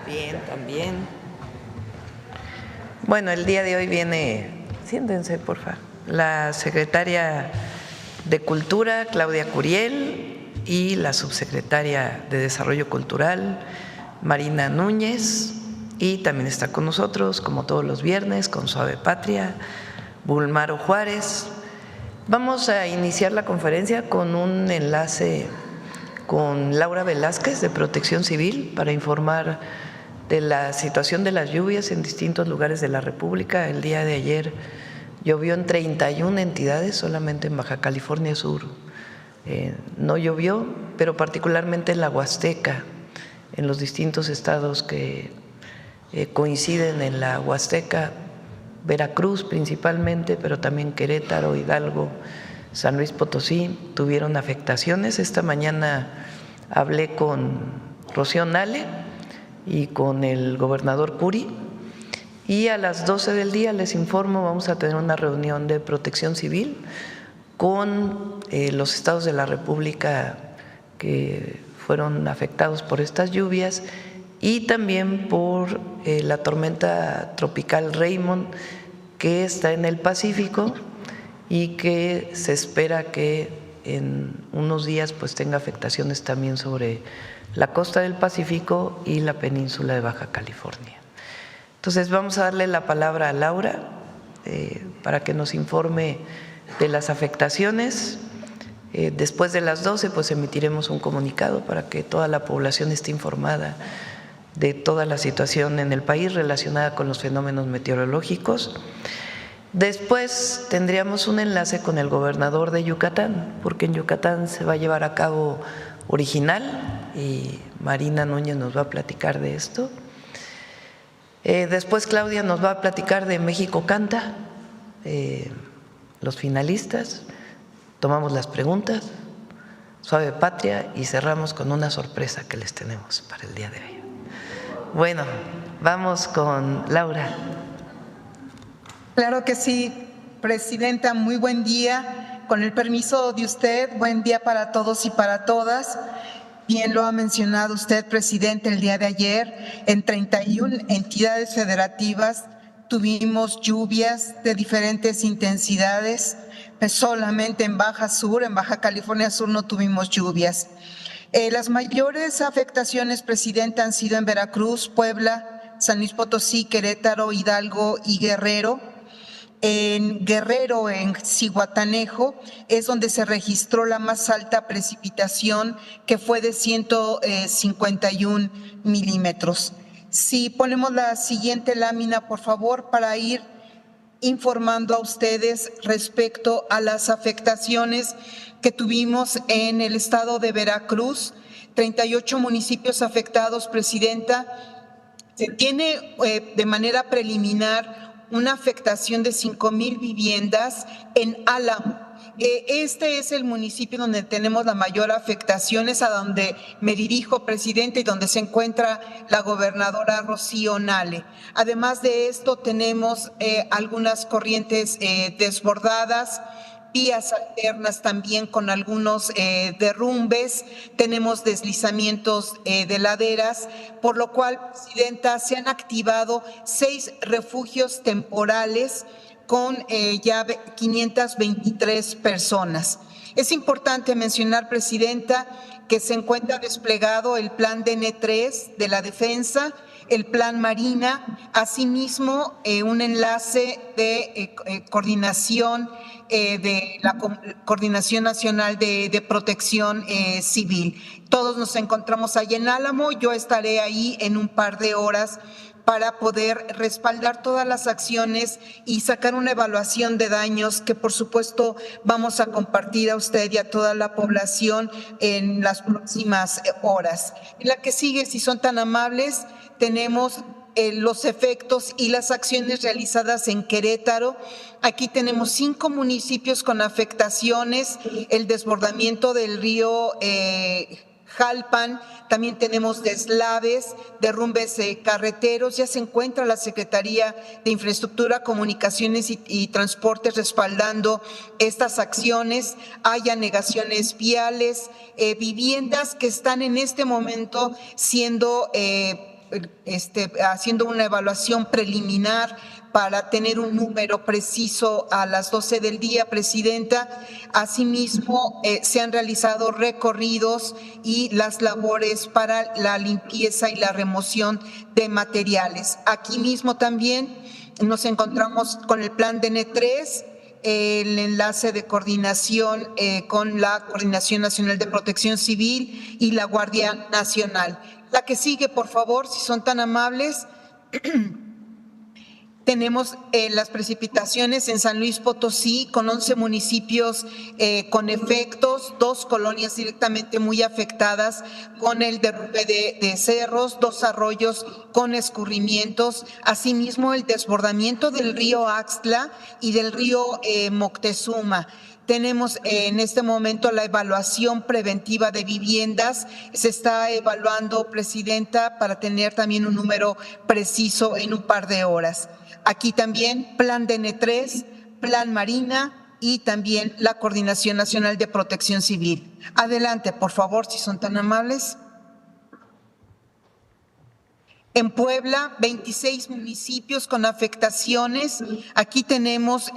Bien, también. Bueno, el día de hoy viene, siéntense por favor, la secretaria de Cultura, Claudia Curiel, y la subsecretaria de Desarrollo Cultural, Marina Núñez, y también está con nosotros, como todos los viernes, con Suave Patria, Bulmaro Juárez. Vamos a iniciar la conferencia con un enlace con Laura Velázquez de Protección Civil para informar de la situación de las lluvias en distintos lugares de la República. El día de ayer llovió en 31 entidades, solamente en Baja California Sur no llovió, pero particularmente en la Huasteca, en los distintos estados que coinciden en la Huasteca, Veracruz principalmente, pero también Querétaro, Hidalgo, San Luis Potosí tuvieron afectaciones. Esta mañana hablé con Rocío Nale y con el gobernador Curi, y a las 12 del día les informo, vamos a tener una reunión de Protección Civil con los estados de la República que fueron afectados por estas lluvias y también por la tormenta tropical Raymond, que está en el Pacífico y que se espera que en unos días pues tenga afectaciones también sobre la costa del Pacífico y la península de Baja California. Entonces vamos a darle la palabra a Laura para que nos informe de las afectaciones. Después de las 12 pues emitiremos un comunicado para que toda la población esté informada de toda la situación en el país relacionada con los fenómenos meteorológicos. Después tendríamos un enlace con el gobernador de Yucatán, porque en Yucatán se va a llevar a cabo Original y Marina Núñez nos va a platicar de esto. Después Claudia nos va a platicar de México Canta, los finalistas, tomamos las preguntas, Suave Patria y cerramos con una sorpresa que les tenemos para el día de hoy. Bueno, vamos con Laura. Claro que sí, Presidenta, muy buen día. Con el permiso de usted, buen día para todos y para todas. Bien lo ha mencionado usted, Presidente, el día de ayer, en 31 entidades federativas tuvimos lluvias de diferentes intensidades, pues solamente en Baja Sur, en Baja California Sur no tuvimos lluvias. Las mayores afectaciones, Presidenta, han sido en Veracruz, Puebla, San Luis Potosí, Querétaro, Hidalgo y Guerrero. En Guerrero, en Zihuatanejo, es donde se registró la más alta precipitación, que fue de 151 milímetros. Si ponemos la siguiente lámina, por favor, para ir informando a ustedes respecto a las afectaciones que tuvimos en el estado de Veracruz. 38 municipios afectados, Presidenta. Se tiene de manera preliminar una afectación de 5,000 viviendas en Álamo. Este es el municipio donde tenemos la mayor afectación, es a donde me dirijo, Presidente, y donde se encuentra la gobernadora Rocío Nale. Además de esto, tenemos algunas corrientes desbordadas, vías alternas también con algunos derrumbes, tenemos deslizamientos de laderas, por lo cual, Presidenta, se han activado 6 refugios temporales con ya 523 personas. Es importante mencionar, Presidenta, que se encuentra desplegado el plan DN3 de la defensa, el plan Marina, asimismo un enlace de coordinación de la Coordinación Nacional de Protección Civil. Todos nos encontramos ahí en Álamo, yo estaré ahí en un par de horas para poder respaldar todas las acciones y sacar una evaluación de daños que por supuesto vamos a compartir a usted y a toda la población en las próximas horas. En la que sigue, si son tan amables, tenemos los efectos y las acciones realizadas en Querétaro. Aquí tenemos 5 municipios con afectaciones, el desbordamiento del río Jalpan, también tenemos deslaves, derrumbes carreteros. Ya se encuentra la Secretaría de Infraestructura, Comunicaciones y Transportes respaldando estas acciones. Hay anegaciones viales, viviendas que están en este momento siendo haciendo una evaluación preliminar para tener un número preciso a las 12 del día, Presidenta. Asimismo, se han realizado recorridos y las labores para la limpieza y la remoción de materiales. Aquí mismo también nos encontramos con el plan DN3, el enlace de coordinación con la Coordinación Nacional de Protección Civil y la Guardia Nacional. La que sigue, por favor, si son tan amables. Tenemos las precipitaciones en San Luis Potosí con 11 municipios con efectos, 2 colonias directamente muy afectadas con el derrumbe de cerros, 2 arroyos con escurrimientos, asimismo el desbordamiento del río Axtla y del río Moctezuma. Tenemos en este momento la evaluación preventiva de viviendas. Se está evaluando, Presidenta, para tener también un número preciso en un par de horas. Aquí también plan DN3, plan Marina y también la Coordinación Nacional de Protección Civil. Adelante, por favor, si son tan amables. En Puebla, 26 municipios con afectaciones. Aquí tenemos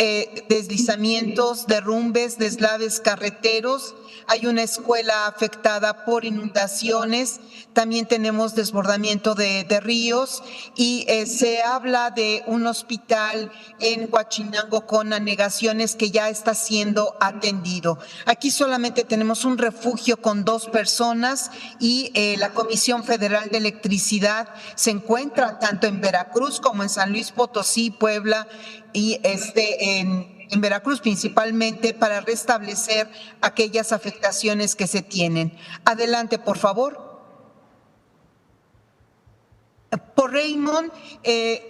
deslizamientos, derrumbes, deslaves carreteros. Hay una escuela afectada por inundaciones. También tenemos desbordamiento de ríos y se habla de un hospital en Huachinango con anegaciones que ya está siendo atendido. Aquí solamente tenemos un refugio con 2 personas y la Comisión Federal de Electricidad se encuentra tanto en Veracruz como en San Luis Potosí, Puebla y en Veracruz principalmente para restablecer aquellas afectaciones que se tienen. Adelante, por favor. Por Raymond,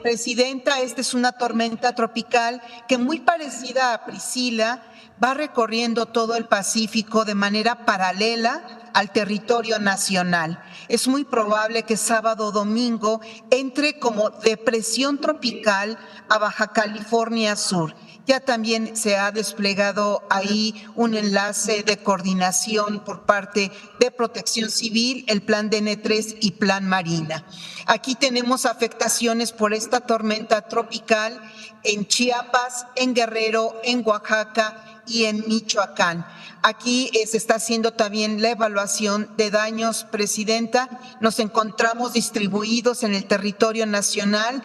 Presidenta, esta es una tormenta tropical que muy parecida a Priscila va recorriendo todo el Pacífico de manera paralela al territorio nacional. Es muy probable que sábado o domingo entre como depresión tropical a Baja California Sur. Ya también se ha desplegado ahí un enlace de coordinación por parte de Protección Civil, el plan DN3 y plan Marina. Aquí tenemos afectaciones por esta tormenta tropical en Chiapas, en Guerrero, en Oaxaca y en Michoacán. Aquí se está haciendo también la evaluación de daños, Presidenta. Nos encontramos distribuidos en el territorio nacional,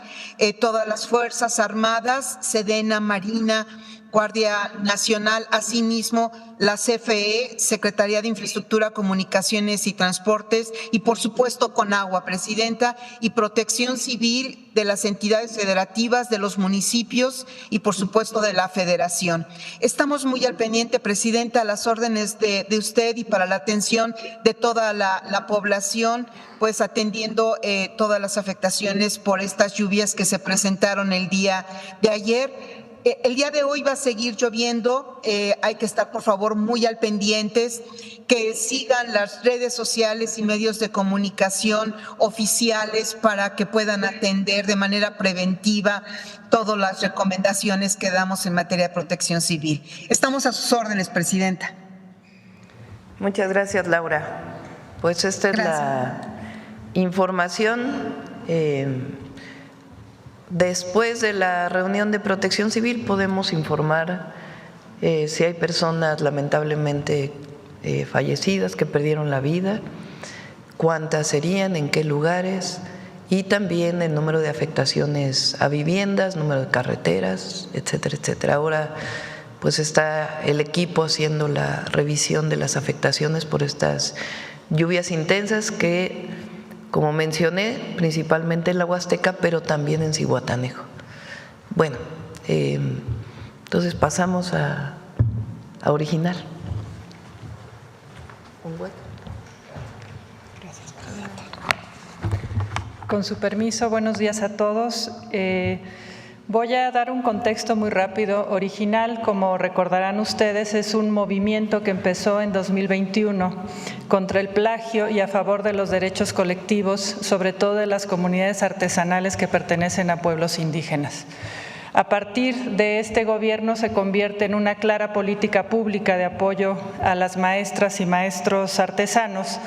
todas las Fuerzas Armadas, Sedena, Marina, Guardia Nacional, asimismo la CFE, Secretaría de Infraestructura, Comunicaciones y Transportes y por supuesto Conagua, Presidenta, y Protección Civil de las entidades federativas, de los municipios y por supuesto de la Federación. Estamos muy al pendiente, Presidenta, a las órdenes de usted y para la atención de toda la población, pues atendiendo todas las afectaciones por estas lluvias que se presentaron el día de ayer. El día de hoy va a seguir lloviendo, hay que estar por favor muy al pendientes, que sigan las redes sociales y medios de comunicación oficiales para que puedan atender de manera preventiva todas las recomendaciones que damos en materia de protección civil. Estamos a sus órdenes, Presidenta. Muchas gracias, Laura. Pues esta es la información. Después de la reunión de Protección Civil podemos informar si hay personas lamentablemente fallecidas que perdieron la vida, cuántas serían, en qué lugares y también el número de afectaciones a viviendas, número de carreteras, etcétera, etcétera. Ahora pues está el equipo haciendo la revisión de las afectaciones por estas lluvias intensas que, como mencioné, principalmente en la Huasteca, pero también en Zihuatanejo. Bueno, entonces pasamos a original. Gracias, Presidenta. Con su permiso, buenos días a todos. Voy a dar un contexto muy rápido. Original, como recordarán ustedes, es un movimiento que empezó en 2021 contra el plagio y a favor de los derechos colectivos, sobre todo de las comunidades artesanales que pertenecen a pueblos indígenas. A partir de este gobierno se convierte en una clara política pública de apoyo a las maestras y maestros artesanos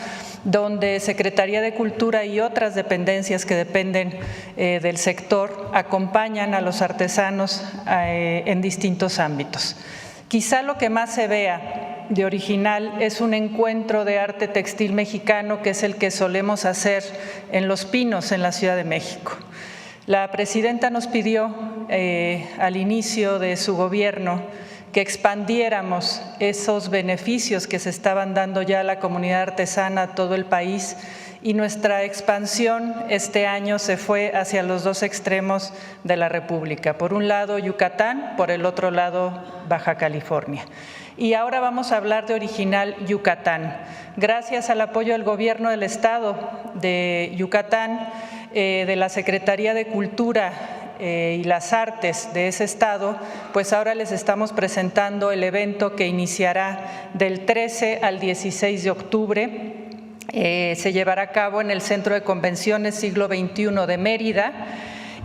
donde Secretaría de Cultura y otras dependencias que dependen del sector acompañan a los artesanos en distintos ámbitos. Quizá lo que más se vea de original es un encuentro de arte textil mexicano, que es el que solemos hacer en Los Pinos, en la Ciudad de México. La presidenta nos pidió al inicio de su gobierno que expandiéramos esos beneficios que se estaban dando ya a la comunidad artesana a todo el país, y nuestra expansión este año se fue hacia los dos extremos de la República. Por un lado Yucatán, por el otro lado Baja California. Y ahora vamos a hablar de Original Yucatán. Gracias al apoyo del Gobierno del Estado de Yucatán, de la Secretaría de Cultura y las Artes de ese estado, pues ahora les estamos presentando el evento que iniciará del 13 al 16 de octubre. Se llevará a cabo en el Centro de Convenciones Siglo XXI de Mérida,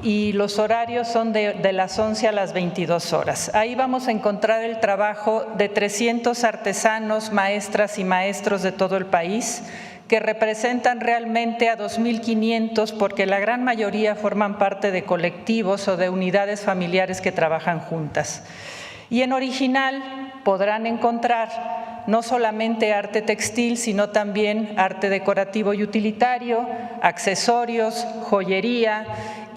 y los horarios son de las 11 a las 22 horas. Ahí vamos a encontrar el trabajo de 300 artesanos, maestras y maestros de todo el país, que representan realmente a 2.500, porque la gran mayoría forman parte de colectivos o de unidades familiares que trabajan juntas. Y en Original podrán encontrar no solamente arte textil, sino también arte decorativo y utilitario, accesorios, joyería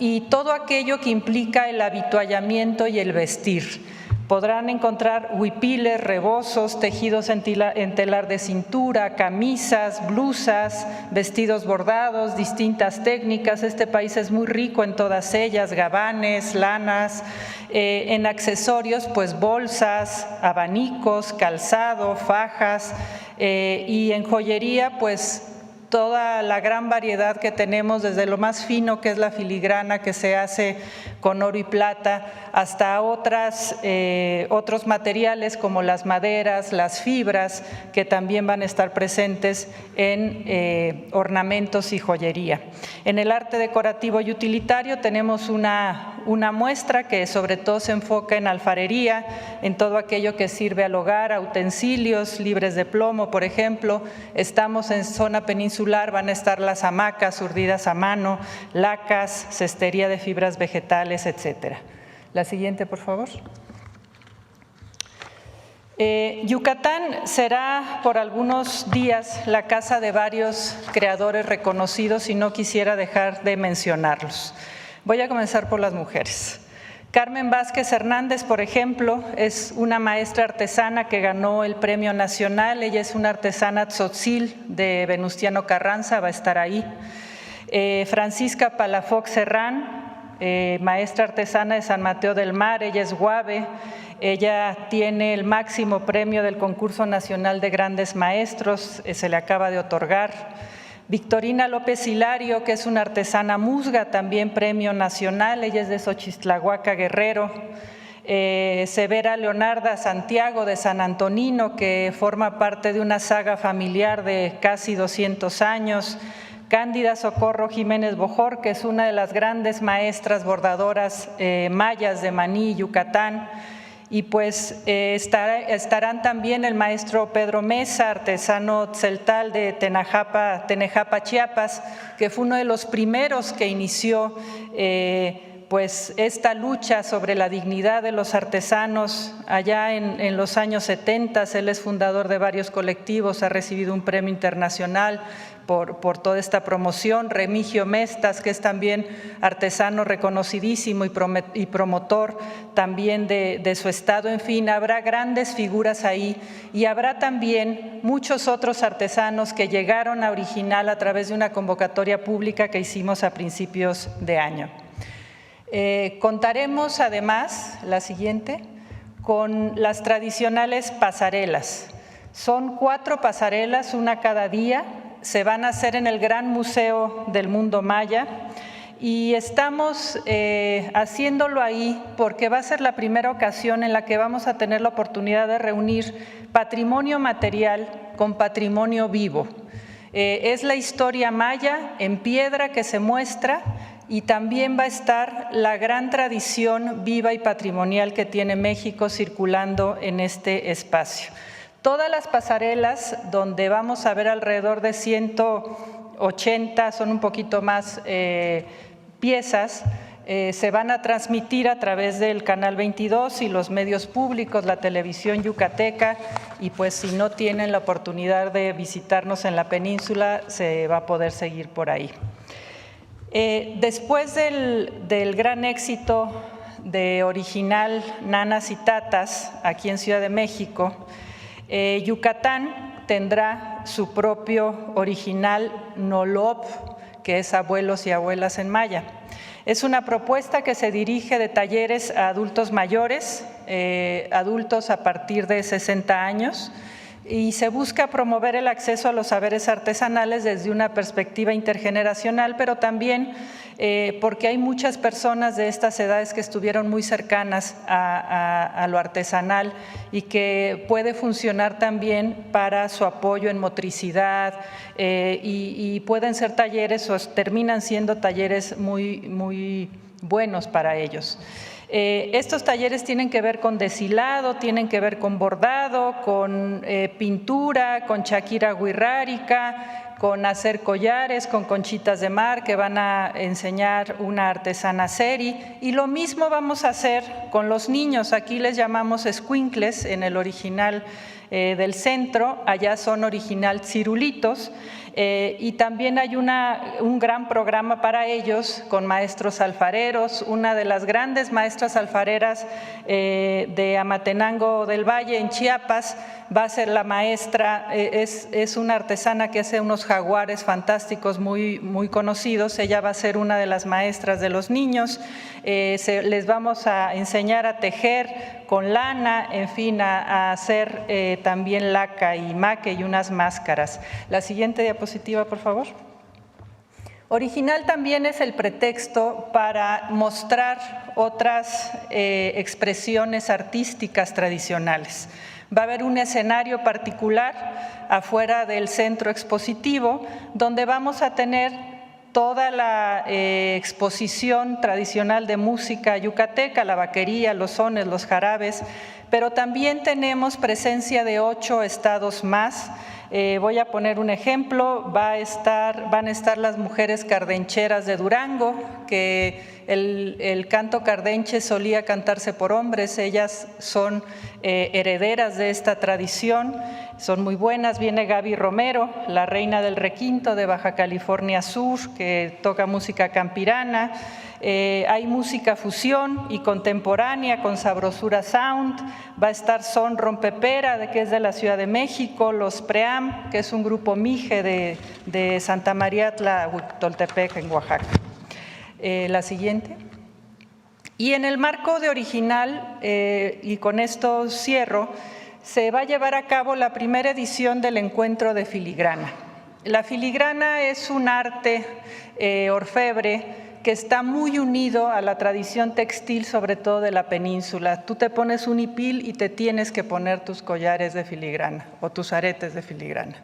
y todo aquello que implica el avituallamiento y el vestir. Podrán encontrar huipiles, rebozos, tejidos en telar de cintura, camisas, blusas, vestidos bordados, distintas técnicas. Este país es muy rico en todas ellas, gabanes, lanas. En accesorios, pues bolsas, abanicos, calzado, fajas, y en joyería, pues toda la gran variedad que tenemos, desde lo más fino, que es la filigrana, que se hace con oro y plata, hasta otros materiales como las maderas, las fibras, que también van a estar presentes en ornamentos y joyería. En el arte decorativo y utilitario tenemos una muestra que sobre todo se enfoca en alfarería, en todo aquello que sirve al hogar, a utensilios libres de plomo, por ejemplo. Estamos en zona peninsular, van a estar las hamacas urdidas a mano, lacas, cestería de fibras vegetales, etcétera. La siguiente, por favor. Yucatán será por algunos días la casa de varios creadores reconocidos y no quisiera dejar de mencionarlos. Voy a comenzar por las mujeres. Carmen Vázquez Hernández, por ejemplo, es una maestra artesana que ganó el Premio Nacional. Ella es una artesana tzotzil de Venustiano Carranza, va a estar ahí. Francisca Palafox Serrán, maestra artesana de San Mateo del Mar, ella es guave. Ella tiene el máximo premio del Concurso Nacional de Grandes Maestros, se le acaba de otorgar. Victorina López Hilario, que es una artesana musga, también premio nacional, ella es de Xochistlahuaca, Guerrero. Severa Leonarda Santiago de San Antonino, que forma parte de una saga familiar de casi 200 años. Cándida Socorro Jiménez Bojor, que es una de las grandes maestras bordadoras mayas de Maní, Yucatán. Y pues estarán también el maestro Pedro Mesa, artesano tzeltal de Tenejapa, Chiapas, que fue uno de los primeros que inició pues esta lucha sobre la dignidad de los artesanos allá en los años 70. Él es fundador de varios colectivos, ha recibido un premio internacional por toda esta promoción. Remigio Mestas, que es también artesano reconocidísimo y promotor también de su estado. En fin, habrá grandes figuras ahí y habrá también muchos otros artesanos que llegaron a Original a través de una convocatoria pública que hicimos a principios de año. Contaremos además, la siguiente, con las tradicionales pasarelas. Son 4 pasarelas, una cada día. Se van a hacer en el Gran Museo del Mundo Maya y estamos haciéndolo ahí porque va a ser la primera ocasión en la que vamos a tener la oportunidad de reunir patrimonio material con patrimonio vivo. Es la historia maya en piedra que se muestra y también va a estar la gran tradición viva y patrimonial que tiene México circulando en este espacio. Todas las pasarelas, donde vamos a ver alrededor de 180, son un poquito más piezas, se van a transmitir a través del Canal 22 y los medios públicos, la televisión yucateca, y pues si no tienen la oportunidad de visitarnos en la península, se va a poder seguir por ahí. Después del gran éxito de Original Nanas y Tatas, aquí en Ciudad de México, Yucatán tendrá su propio Original Nolop, que es Abuelos y Abuelas en Maya. Es una propuesta que se dirige de talleres a adultos mayores, adultos a partir de 60 años, y se busca promover el acceso a los saberes artesanales desde una perspectiva intergeneracional, pero también porque hay muchas personas de estas edades que estuvieron muy cercanas a lo artesanal y que puede funcionar también para su apoyo en motricidad y pueden ser talleres o terminan siendo talleres muy buenos para ellos. Estos talleres tienen que ver con deshilado, tienen que ver con bordado, con pintura, con chaquira huirrárica, con hacer collares, con conchitas de mar, que van a enseñar una artesana Seri, y lo mismo vamos a hacer con los niños. Aquí les llamamos escuincles en el original del centro, allá son original cirulitos. Y también hay un gran programa para ellos con maestros alfareros. Una de las grandes maestras alfareras de Amatenango del Valle, en Chiapas, va a ser la maestra, es una artesana que hace unos jaguares fantásticos muy conocidos. Ella va a ser una de las maestras de los niños. Les vamos a enseñar a tejer con lana, en fin, a hacer también laca y maque y unas máscaras. La siguiente diapositiva, por favor. Original también es el pretexto para mostrar otras expresiones artísticas tradicionales. Va a haber un escenario particular afuera del centro expositivo donde vamos a tener toda la exposición tradicional de música yucateca, la vaquería, los sones, los jarabes, pero también tenemos presencia de 8 estados más. Voy a poner un ejemplo, van a estar las mujeres cardencheras de Durango, que el canto cardenche solía cantarse por hombres, ellas son herederas de esta tradición, son muy buenas. Viene Gaby Romero, la reina del requinto de Baja California Sur, que toca música campirana. Hay música fusión y contemporánea con Sabrosura Sound. Va a estar Son Rompepera, que es de la Ciudad de México, Los Pream, que es un grupo mije de Santa María Tlahuitoltepec, en Oaxaca. La siguiente. Y en el marco de Original, y con esto cierro, se va a llevar a cabo la primera edición del Encuentro de Filigrana. La filigrana es un arte orfebre que está muy unido a la tradición textil, sobre todo de la península. Tú te pones un hipil y te tienes que poner tus collares de filigrana o tus aretes de filigrana.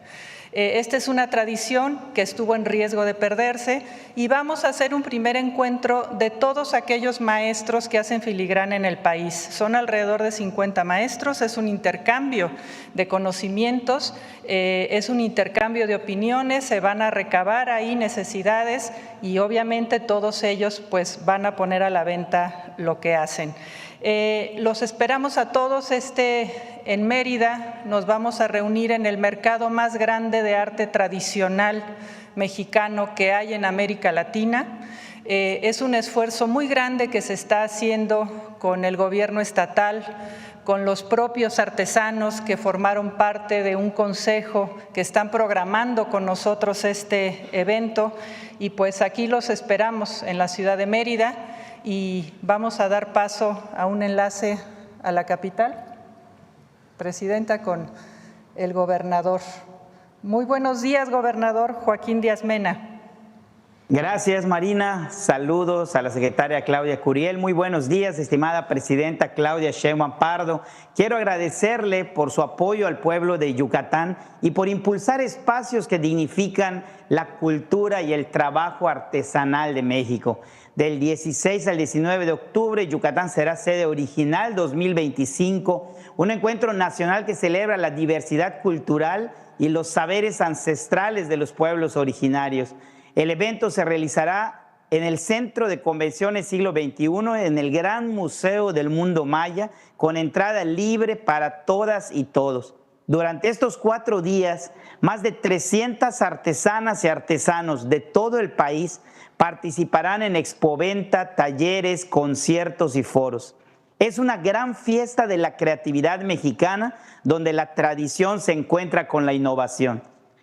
Esta es una tradición que estuvo en riesgo de perderse y vamos a hacer un primer encuentro de todos aquellos maestros que hacen filigrana en el país. Son alrededor de 50 maestros, es un intercambio de conocimientos, es un intercambio de opiniones, se van a recabar ahí necesidades y obviamente todos ellos pues van a poner a la venta lo que hacen. Los esperamos a todos en Mérida. Nos vamos a reunir en el mercado más grande de arte tradicional mexicano que hay en América Latina. Es un esfuerzo muy grande que se está haciendo con el gobierno estatal, con los propios artesanos que formaron parte de un consejo que están programando con nosotros este evento, y pues aquí los esperamos en la ciudad de Mérida. Y vamos a dar paso a un enlace a la capital. Presidenta, con el gobernador. Muy buenos días, gobernador Joaquín Díaz Mena. Gracias, Marina. Saludos a la secretaria Claudia Curiel. Muy buenos días, estimada presidenta Claudia Sheinbaum Pardo. Quiero agradecerle por su apoyo al pueblo de Yucatán y por impulsar espacios que dignifican la cultura y el trabajo artesanal de México. Del 16 al 19 de octubre, Yucatán será sede original 2025, un encuentro nacional que celebra la diversidad cultural y los saberes ancestrales de los pueblos originarios. El evento se realizará en el Centro de Convenciones Siglo XXI, en el Gran Museo del Mundo Maya, con entrada libre para todas y todos. Durante estos 4 días, más de 300 artesanas y artesanos de todo el país participarán en expoventa, talleres, conciertos y foros. Es una gran fiesta de la creatividad mexicana, donde la tradición se encuentra con la innovación.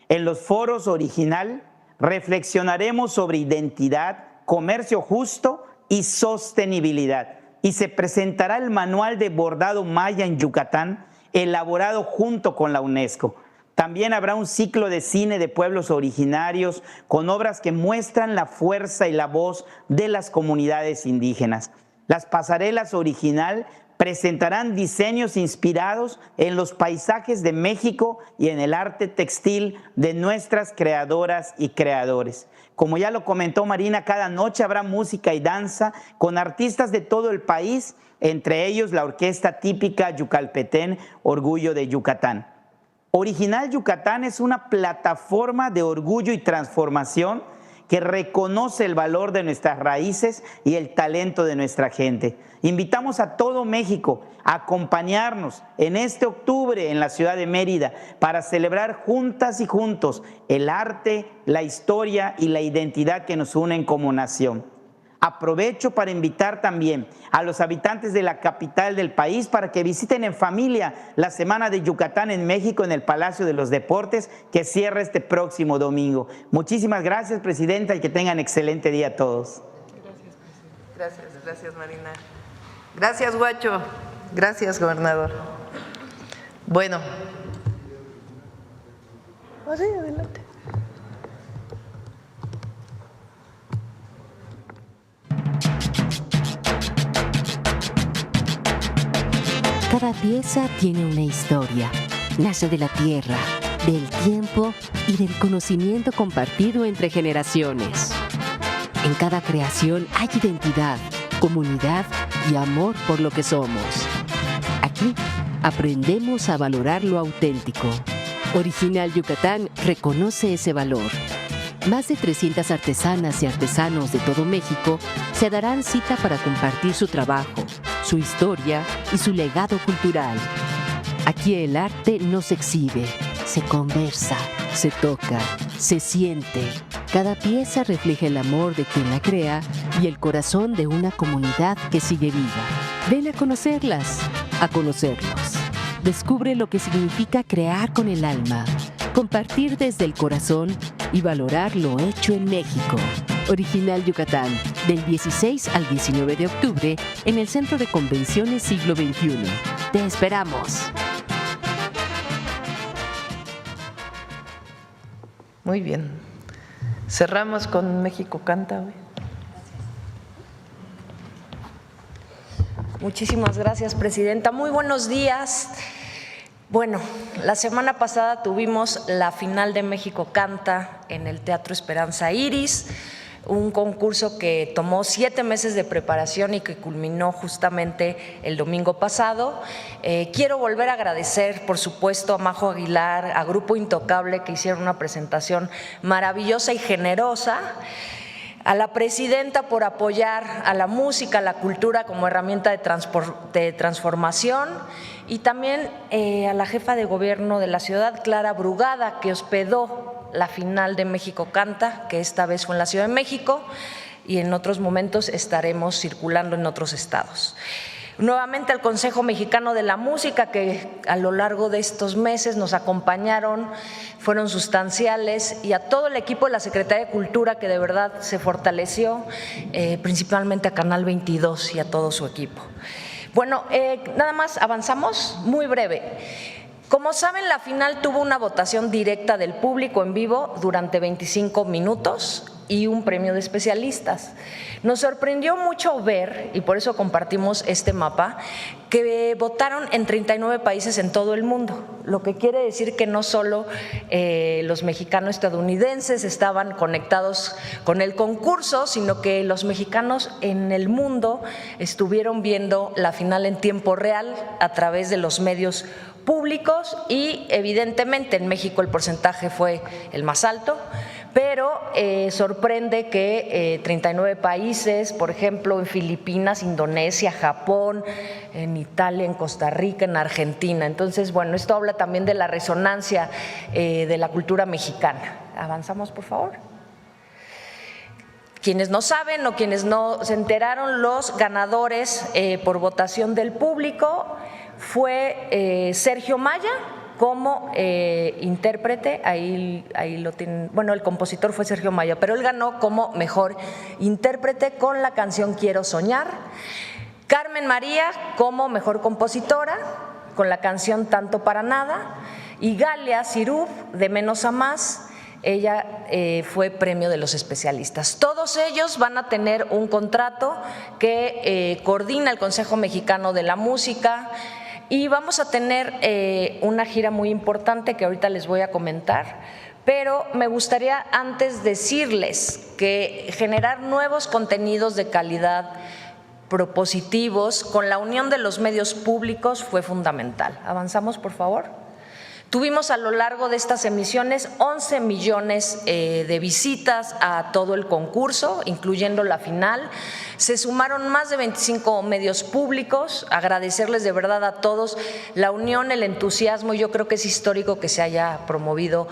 En los foros original, reflexionaremos sobre identidad, comercio justo y sostenibilidad. Y se presentará el manual de bordado maya en Yucatán, elaborado junto con la UNESCO. También habrá un ciclo de cine de pueblos originarios con obras que muestran la fuerza y la voz de las comunidades indígenas. Las pasarelas original presentarán diseños inspirados en los paisajes de México y en el arte textil de nuestras creadoras y creadores. Como ya lo comentó Marina, cada noche habrá música y danza con artistas de todo el país, entre ellos la orquesta típica yucalpetén Orgullo de Yucatán. Original Yucatán es una plataforma de orgullo y transformación que reconoce el valor de nuestras raíces y el talento de nuestra gente. Invitamos a todo México a acompañarnos en este octubre en la ciudad de Mérida para celebrar juntas y juntos el arte, la historia y la identidad que nos unen como nación. Aprovecho para invitar también a los habitantes de la capital del país para que visiten en familia la Semana de Yucatán en México en el Palacio de los Deportes, que cierra este próximo domingo. Muchísimas gracias, presidenta, y que tengan excelente día a todos. Gracias, Marina. Gracias, Guacho. Gracias, gobernador. Bueno. Sí, adelante. Cada pieza tiene una historia. Nace de la tierra, del tiempo y del conocimiento compartido entre generaciones. En cada creación hay identidad, comunidad y amor por lo que somos. Aquí aprendemos a valorar lo auténtico. Original Yucatán reconoce ese valor. Más de 300 artesanas y artesanos de todo México se darán cita para compartir su trabajo, su historia y su legado cultural. Aquí el arte no se exhibe, se conversa, se toca, se siente. Cada pieza refleja el amor de quien la crea y el corazón de una comunidad que sigue viva. Ven a conocerlas, a conocerlos. Descubre lo que significa crear con el alma, compartir desde el corazón y valorar lo hecho en México. Original Yucatán, del 16 al 19 de octubre en el Centro de Convenciones Siglo XXI. ¡Te esperamos! Muy bien. Cerramos con México Canta hoy. Muchísimas gracias, presidenta. Muy buenos días. Bueno, la semana pasada tuvimos la final de México Canta en el Teatro Esperanza Iris, un concurso que tomó 7 meses de preparación y que culminó justamente el domingo pasado. Quiero volver a agradecer, por supuesto, a Majo Aguilar, a Grupo Intocable, que hicieron una presentación maravillosa y generosa, a la presidenta por apoyar a la música, a la cultura como herramienta de transformación, y también a la jefa de gobierno de la ciudad, Clara Brugada, que hospedó la final de México Canta, que esta vez fue en la Ciudad de México y en otros momentos estaremos circulando en otros estados. Nuevamente al Consejo Mexicano de la Música, que a lo largo de estos meses nos acompañaron, fueron sustanciales, y a todo el equipo de la Secretaría de Cultura, que de verdad se fortaleció, principalmente a Canal 22 y a todo su equipo. Bueno, nada más avanzamos, muy breve. Como saben, la final tuvo una votación directa del público en vivo durante 25 minutos. y un premio de especialistas. Nos sorprendió mucho ver, y por eso compartimos este mapa, que votaron en 39 países en todo el mundo, lo que quiere decir que no solo los mexicanos estadounidenses estaban conectados con el concurso, sino que los mexicanos en el mundo estuvieron viendo la final en tiempo real a través de los medios públicos y evidentemente en México el porcentaje fue el más alto, pero sorprende que 39 países, por ejemplo, en Filipinas, Indonesia, Japón, en Italia, en Costa Rica, en Argentina. Entonces, bueno, esto habla también de la resonancia de la cultura mexicana. Avanzamos, por favor. Quienes no saben o quienes no se enteraron, los ganadores por votación del público fue Sergio Maya como intérprete, ahí lo tienen, bueno, el compositor fue Sergio Maya, pero él ganó como mejor intérprete con la canción Quiero Soñar. Carmen María como mejor compositora con la canción Tanto para Nada, y Galia Sirub de Menos a Más, ella fue premio de los especialistas. Todos ellos van a tener un contrato que coordina el Consejo Mexicano de la Música, y vamos a tener una gira muy importante que ahorita les voy a comentar, pero me gustaría antes decirles que generar nuevos contenidos de calidad propositivos con la unión de los medios públicos fue fundamental. Avanzamos, por favor. Tuvimos a lo largo de estas emisiones 11 millones de visitas a todo el concurso, incluyendo la final. Se sumaron más de 25 medios públicos. Agradecerles de verdad a todos la unión, el entusiasmo. Yo creo que es histórico que se haya promovido.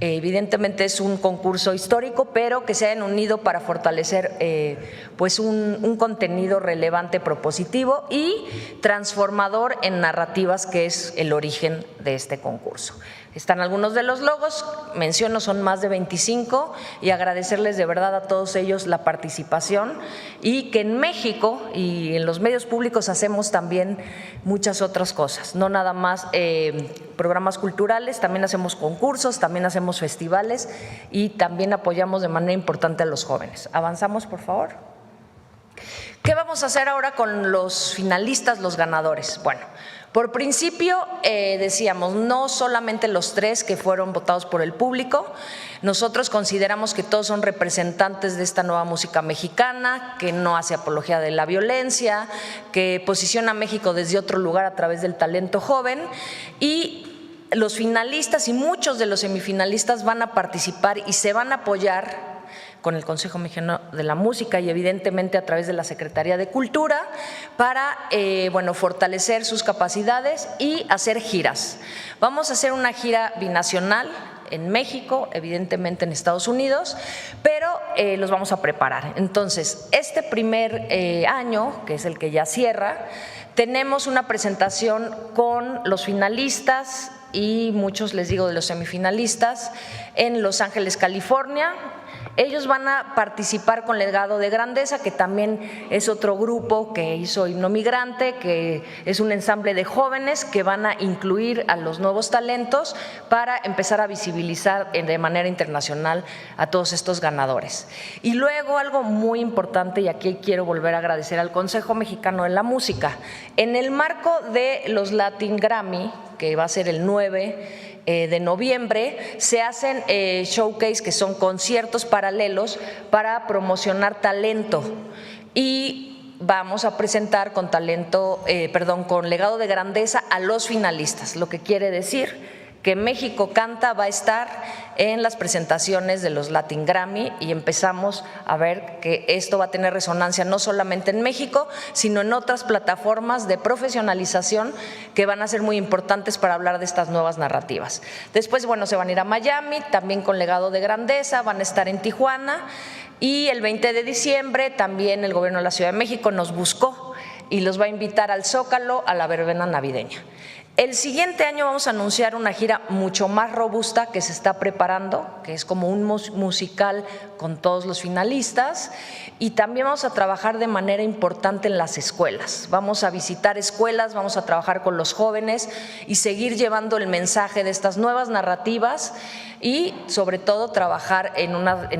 Evidentemente es un concurso histórico, pero que se hayan unido para fortalecer pues un contenido relevante, propositivo y transformador en narrativas, que es el origen de este concurso. Están algunos de los logos, menciono, son más de 25, y agradecerles de verdad a todos ellos la participación, y que en México y en los medios públicos hacemos también muchas otras cosas, no nada más programas culturales, también hacemos concursos, también hacemos festivales y también apoyamos de manera importante a los jóvenes. Avanzamos, por favor. ¿Qué vamos a hacer ahora con los finalistas, los ganadores? Bueno, por principio decíamos, no solamente los 3 que fueron votados por el público, nosotros consideramos que todos son representantes de esta nueva música mexicana, que no hace apología de la violencia, que posiciona a México desde otro lugar a través del talento joven, y los finalistas y muchos de los semifinalistas van a participar y se van a apoyar con el Consejo Mexicano de la Música y evidentemente a través de la Secretaría de Cultura para fortalecer sus capacidades y hacer giras. Vamos a hacer una gira binacional en México, evidentemente en Estados Unidos, pero los vamos a preparar. Entonces, este primer año, que es el que ya cierra, tenemos una presentación con los finalistas y muchos, les digo, de los semifinalistas en Los Ángeles, California. Ellos van a participar con Legado de Grandeza, que también es otro grupo que hizo Himno Migrante, que es un ensamble de jóvenes que van a incluir a los nuevos talentos para empezar a visibilizar de manera internacional a todos estos ganadores. Y luego algo muy importante, y aquí quiero volver a agradecer al Consejo Mexicano de la Música, en el marco de los Latin Grammy, que va a ser el 9 de noviembre, se hacen showcase, que son conciertos paralelos para promocionar talento, y vamos a presentar con con Legado de Grandeza a los finalistas, lo que quiere decir que México Canta va a estar en las presentaciones de los Latin Grammy, y empezamos a ver que esto va a tener resonancia no solamente en México, sino en otras plataformas de profesionalización que van a ser muy importantes para hablar de estas nuevas narrativas. Después, se van a ir a Miami, también con Legado de Grandeza, van a estar en Tijuana, y el 20 de diciembre también el Gobierno de la Ciudad de México nos buscó y los va a invitar al Zócalo a la verbena navideña. El siguiente año vamos a anunciar una gira mucho más robusta que se está preparando, que es como un musical con todos los finalistas, y también vamos a trabajar de manera importante en las escuelas. Vamos a visitar escuelas, vamos a trabajar con los jóvenes y seguir llevando el mensaje de estas nuevas narrativas y sobre todo trabajar en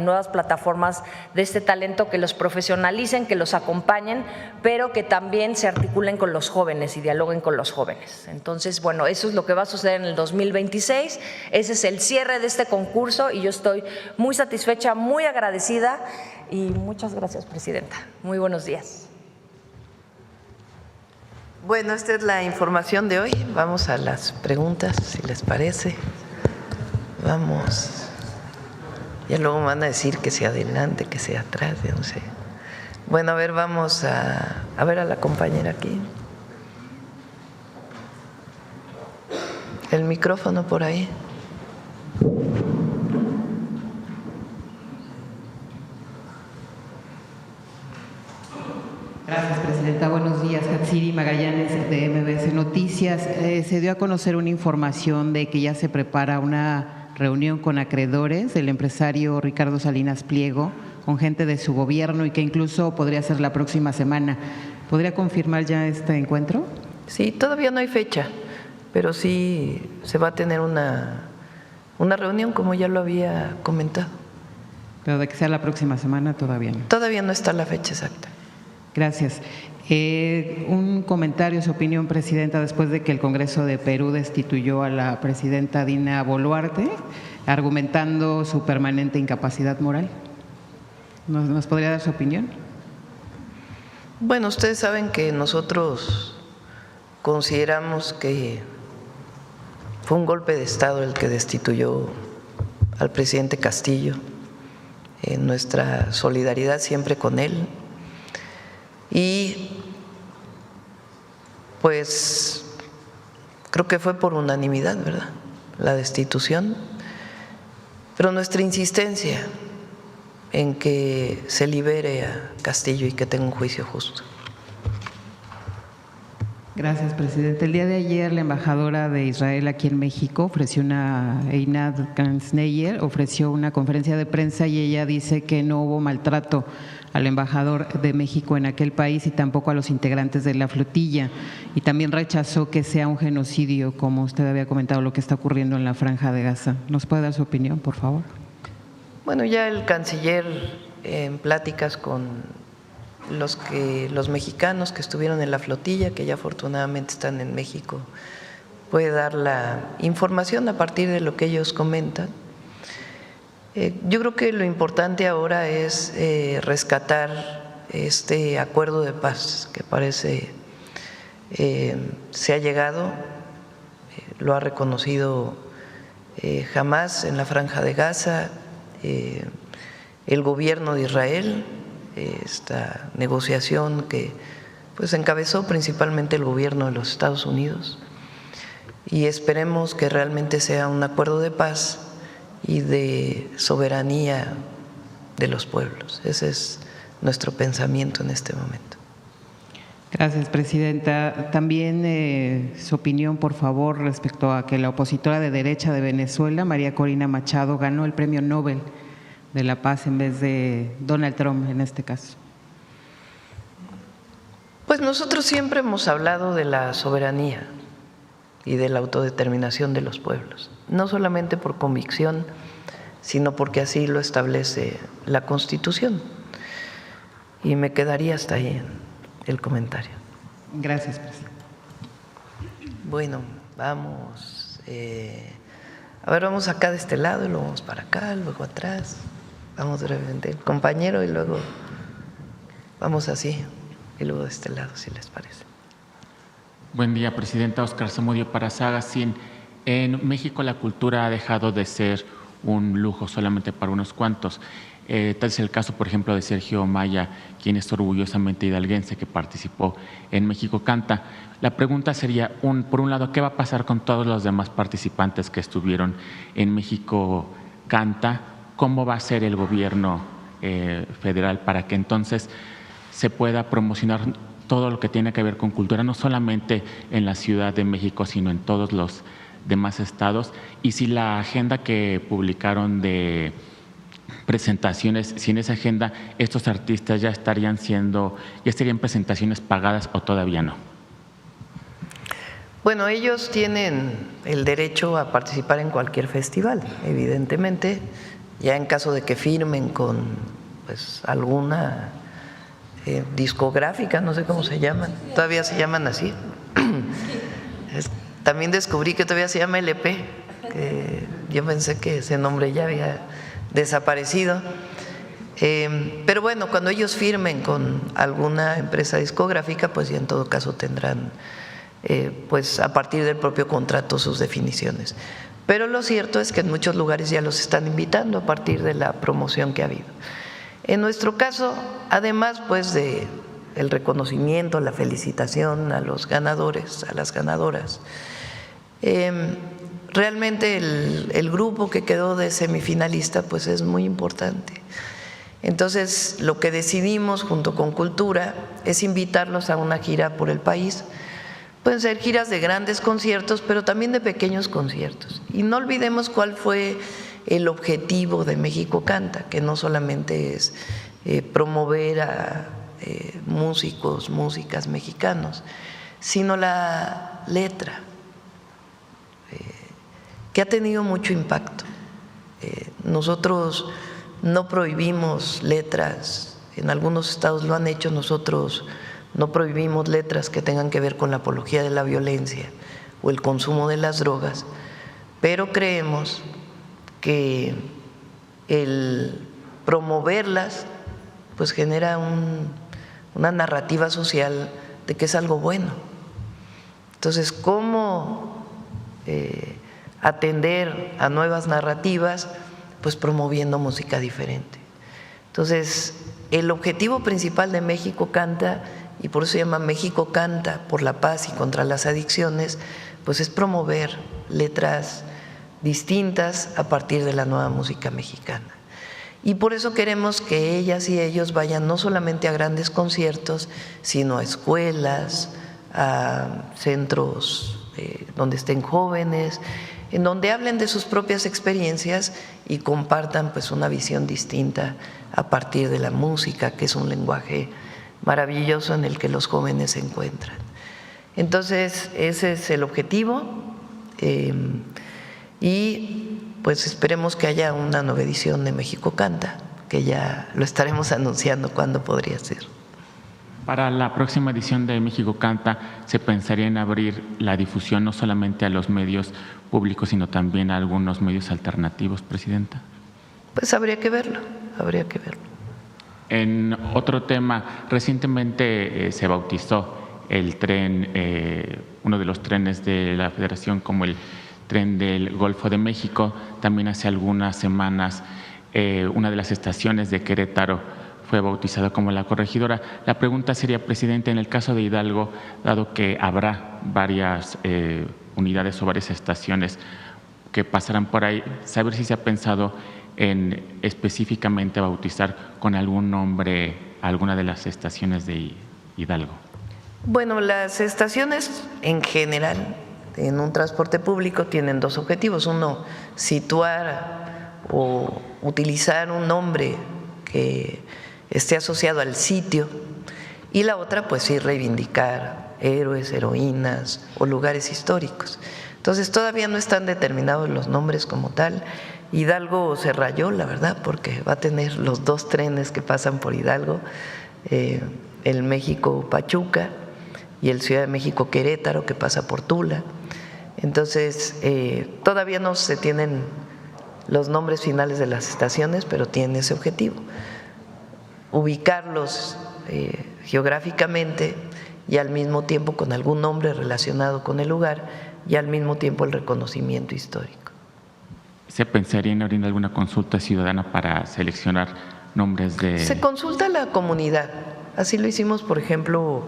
nuevas plataformas de este talento que los profesionalicen, que los acompañen, pero que también se articulen con los jóvenes y dialoguen con los jóvenes. Entonces, bueno, eso es lo que va a suceder en el 2026, ese es el cierre de este concurso y yo estoy muy satisfecha, muy agradecida y muchas gracias, Presidenta. Muy buenos días. Bueno, esta es la información de hoy. Vamos a las preguntas, si les parece. Vamos. Ya luego me van a decir que sea adelante, que sea atrás, ya no sé. Bueno, a ver, vamos a ver a la compañera aquí. El micrófono por ahí. Gracias, Presidenta. Buenos días. Hatsiri Magallanes, de MBS Noticias. Se dio a conocer una información de que ya se prepara una reunión con acreedores del empresario Ricardo Salinas Pliego, con gente de su gobierno y que incluso podría ser la próxima semana. ¿Podría confirmar ya este encuentro? Sí, todavía no hay fecha, pero sí se va a tener una reunión, como ya lo había comentado. Pero de que sea la próxima semana todavía no. Todavía no está la fecha exacta. Gracias. Un comentario, su opinión, Presidenta, después de que el Congreso de Perú destituyó a la Presidenta Dina Boluarte, argumentando su permanente incapacidad moral. ¿Nos podría dar su opinión? Bueno, ustedes saben que nosotros consideramos que fue un golpe de Estado el que destituyó al presidente Castillo. Nuestra solidaridad siempre con él. Y pues creo que fue por unanimidad, ¿verdad?, la destitución, pero nuestra insistencia en que se libere a Castillo y que tenga un juicio justo. Gracias, Presidente. El día de ayer la embajadora de Israel aquí en México Einat Kanzneyer ofreció una conferencia de prensa y ella dice que no hubo maltrato al embajador de México en aquel país y tampoco a los integrantes de la flotilla, y también rechazó que sea un genocidio, como usted había comentado, lo que está ocurriendo en la Franja de Gaza. ¿Nos puede dar su opinión, por favor? Bueno, ya el canciller, en pláticas con los mexicanos que estuvieron en la flotilla, que ya afortunadamente están en México, puede dar la información a partir de lo que ellos comentan. Yo creo que lo importante ahora es rescatar este acuerdo de paz que parece se ha llegado, lo ha reconocido Hamás en la Franja de Gaza, el gobierno de Israel, esta negociación que pues encabezó principalmente el gobierno de los Estados Unidos, y esperemos que realmente sea un acuerdo de paz y de soberanía de los pueblos. Ese es nuestro pensamiento en este momento. Gracias, Presidenta. También su opinión, por favor, respecto a que la opositora de derecha de Venezuela, María Corina Machado, ganó el Premio Nobel de la Paz en vez de Donald Trump en este caso. Pues nosotros siempre hemos hablado de la soberanía y de la autodeterminación de los pueblos, no solamente por convicción, sino porque así lo establece la Constitución. Y me quedaría hasta ahí el comentario. Gracias, Presidente. Bueno, vamos. A ver, vamos acá de este lado y luego vamos para acá, luego atrás. Vamos brevemente el compañero y luego vamos así y luego de este lado, si les parece. Buen día, Presidenta. Oscar Zamudio para Sagacín. En México la cultura ha dejado de ser un lujo solamente para unos cuantos. Tal es el caso, por ejemplo, de Sergio Maya, quien es orgullosamente hidalguense, que participó en México Canta. La pregunta sería, por un lado, ¿qué va a pasar con todos los demás participantes que estuvieron en México Canta? ¿Cómo va a ser el gobierno federal para que entonces se pueda promocionar todo lo que tiene que ver con cultura, no solamente en la Ciudad de México, sino en todos los demás estados? Y si la agenda que publicaron de presentaciones, si en esa agenda estos artistas ya estarían presentaciones pagadas o todavía no. Bueno, ellos tienen el derecho a participar en cualquier festival, evidentemente, ya en caso de que firmen con pues alguna discográfica, no sé cómo se llaman, todavía se llaman así. También descubrí que todavía se llama LP, que yo pensé que ese nombre ya había desaparecido. Pero bueno, cuando ellos firmen con alguna empresa discográfica, pues ya en todo caso tendrán pues a partir del propio contrato sus definiciones. Pero lo cierto es que en muchos lugares ya los están invitando a partir de la promoción que ha habido. En nuestro caso, además pues de el reconocimiento, la felicitación a los ganadores, a las ganadoras, realmente el grupo que quedó de semifinalista pues es muy importante. Entonces, lo que decidimos junto con Cultura es invitarlos a una gira por el país. Pueden ser giras de grandes conciertos, pero también de pequeños conciertos. Y no olvidemos cuál fue el objetivo de México Canta, que no solamente es promover a músicos, músicas mexicanos, sino la letra, que ha tenido mucho impacto. Nosotros no prohibimos letras, en algunos estados lo han hecho, nosotros no prohibimos letras que tengan que ver con la apología de la violencia o el consumo de las drogas, pero creemos que el promoverlas pues genera una narrativa social de que es algo bueno. Entonces, ¿cómo atender a nuevas narrativas? Pues promoviendo música diferente. Entonces, el objetivo principal de México Canta, y por eso se llama México Canta, por la paz y contra las adicciones, pues es promover letras distintas a partir de la nueva música mexicana. Y por eso queremos que ellas y ellos vayan no solamente a grandes conciertos, sino a escuelas, a centros donde estén jóvenes, en donde hablen de sus propias experiencias y compartan pues una visión distinta a partir de la música, que es un lenguaje maravilloso en el que los jóvenes se encuentran. Entonces, ese es el objetivo y pues esperemos que haya una nueva edición de México Canta, que ya lo estaremos anunciando cuándo podría ser. Para la próxima edición de México Canta, ¿se pensaría en abrir la difusión no solamente a los medios públicos, sino también a algunos medios alternativos, Presidenta? Pues habría que verlo, habría que verlo. En otro tema, recientemente se bautizó el tren, uno de los trenes de la Federación como el tren del Golfo de México. También hace algunas semanas una de las estaciones de Querétaro fue bautizada como La Corregidora. La pregunta sería, Presidente, en el caso de Hidalgo, dado que habrá varias unidades o varias estaciones que pasarán por ahí, saber si se ha pensado en específicamente bautizar con algún nombre alguna de las estaciones de Hidalgo. Bueno, las estaciones en general en un transporte público tienen dos objetivos. Uno, situar o utilizar un nombre que esté asociado al sitio, y la otra pues sí reivindicar héroes, heroínas o lugares históricos. Entonces todavía no están determinados los nombres como tal. Hidalgo se rayó, la verdad, porque va a tener los dos trenes que pasan por Hidalgo, el México-Pachuca y el Ciudad de México-Querétaro, que pasa por Tula. Entonces todavía no se tienen los nombres finales de las estaciones, pero tiene ese objetivo: ubicarlos geográficamente y al mismo tiempo con algún nombre relacionado con el lugar y al mismo tiempo el reconocimiento histórico. ¿Se pensaría en abrir alguna consulta ciudadana para seleccionar nombres de...? Se consulta a la comunidad. Así lo hicimos, por ejemplo,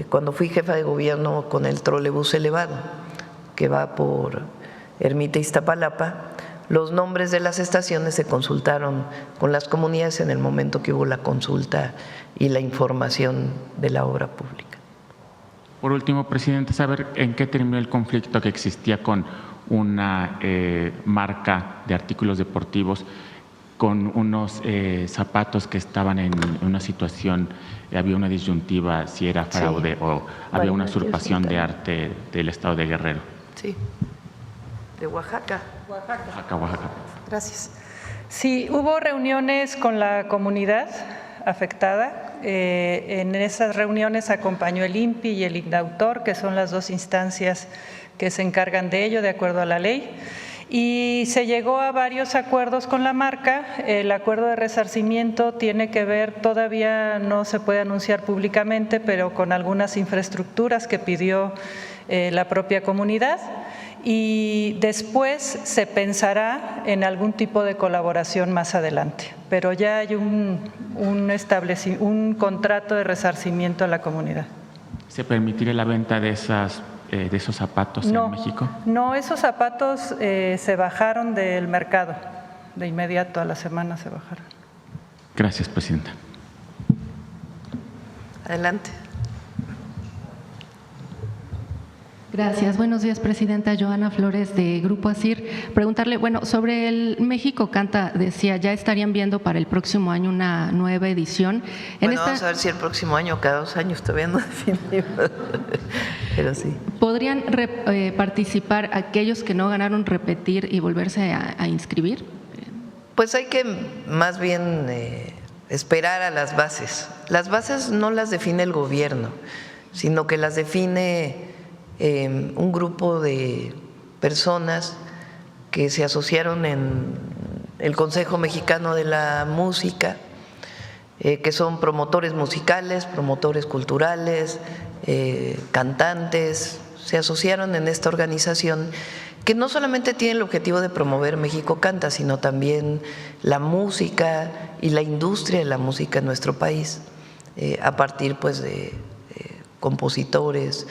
cuando fui jefa de gobierno con el trolebús elevado, que va por Ermita Iztapalapa. Los nombres de las estaciones se consultaron con las comunidades en el momento que hubo la consulta y la información de la obra pública. Por último, Presidente, saber en qué terminó el conflicto que existía con una marca de artículos deportivos con unos zapatos que estaban en una situación, había una disyuntiva si era fraude o había una usurpación de arte del estado de Guerrero. Sí, de Oaxaca. Oaxaca. Gracias. Sí, hubo reuniones con la comunidad afectada. En esas reuniones acompañó el INPI y el INDAUTOR, que son las dos instancias que se encargan de ello de acuerdo a la ley. Y se llegó a varios acuerdos con la marca. El acuerdo de resarcimiento tiene que ver, todavía no se puede anunciar públicamente, pero con algunas infraestructuras que pidió la propia comunidad. Y después se pensará en algún tipo de colaboración más adelante, pero ya hay un contrato de resarcimiento a la comunidad. ¿Se permitiría la venta de esos zapatos en México? No, esos zapatos se bajaron del mercado, de inmediato, a la semana se bajaron. Gracias, presidenta. Adelante. Gracias. Buenos días, presidenta. Joana Flores, de Grupo ASIR. Preguntarle, bueno, sobre el México Canta, decía, ya estarían viendo para el próximo año una nueva edición. Vamos a ver si el próximo año o cada 2 años, todavía no definimos, pero sí. ¿Podrían participar aquellos que no ganaron, repetir y volverse a inscribir? Pues hay que más bien esperar a las bases. Las bases no las define el gobierno, sino que las define un grupo de personas que se asociaron en el Consejo Mexicano de la Música, que son promotores musicales, promotores culturales, cantantes, se asociaron en esta organización que no solamente tiene el objetivo de promover México Canta, sino también la música y la industria de la música en nuestro país, a partir pues de compositores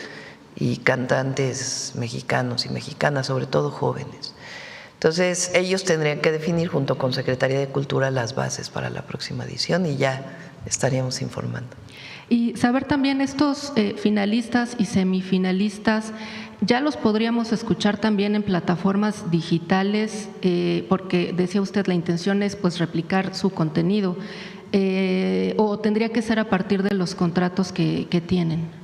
y cantantes mexicanos y mexicanas, sobre todo jóvenes. Entonces, ellos tendrían que definir junto con Secretaría de Cultura las bases para la próxima edición y ya estaríamos informando. Y saber también estos finalistas y semifinalistas, ¿ya los podríamos escuchar también en plataformas digitales? Porque decía usted, la intención es pues replicar su contenido, o tendría que ser a partir de los contratos que tienen.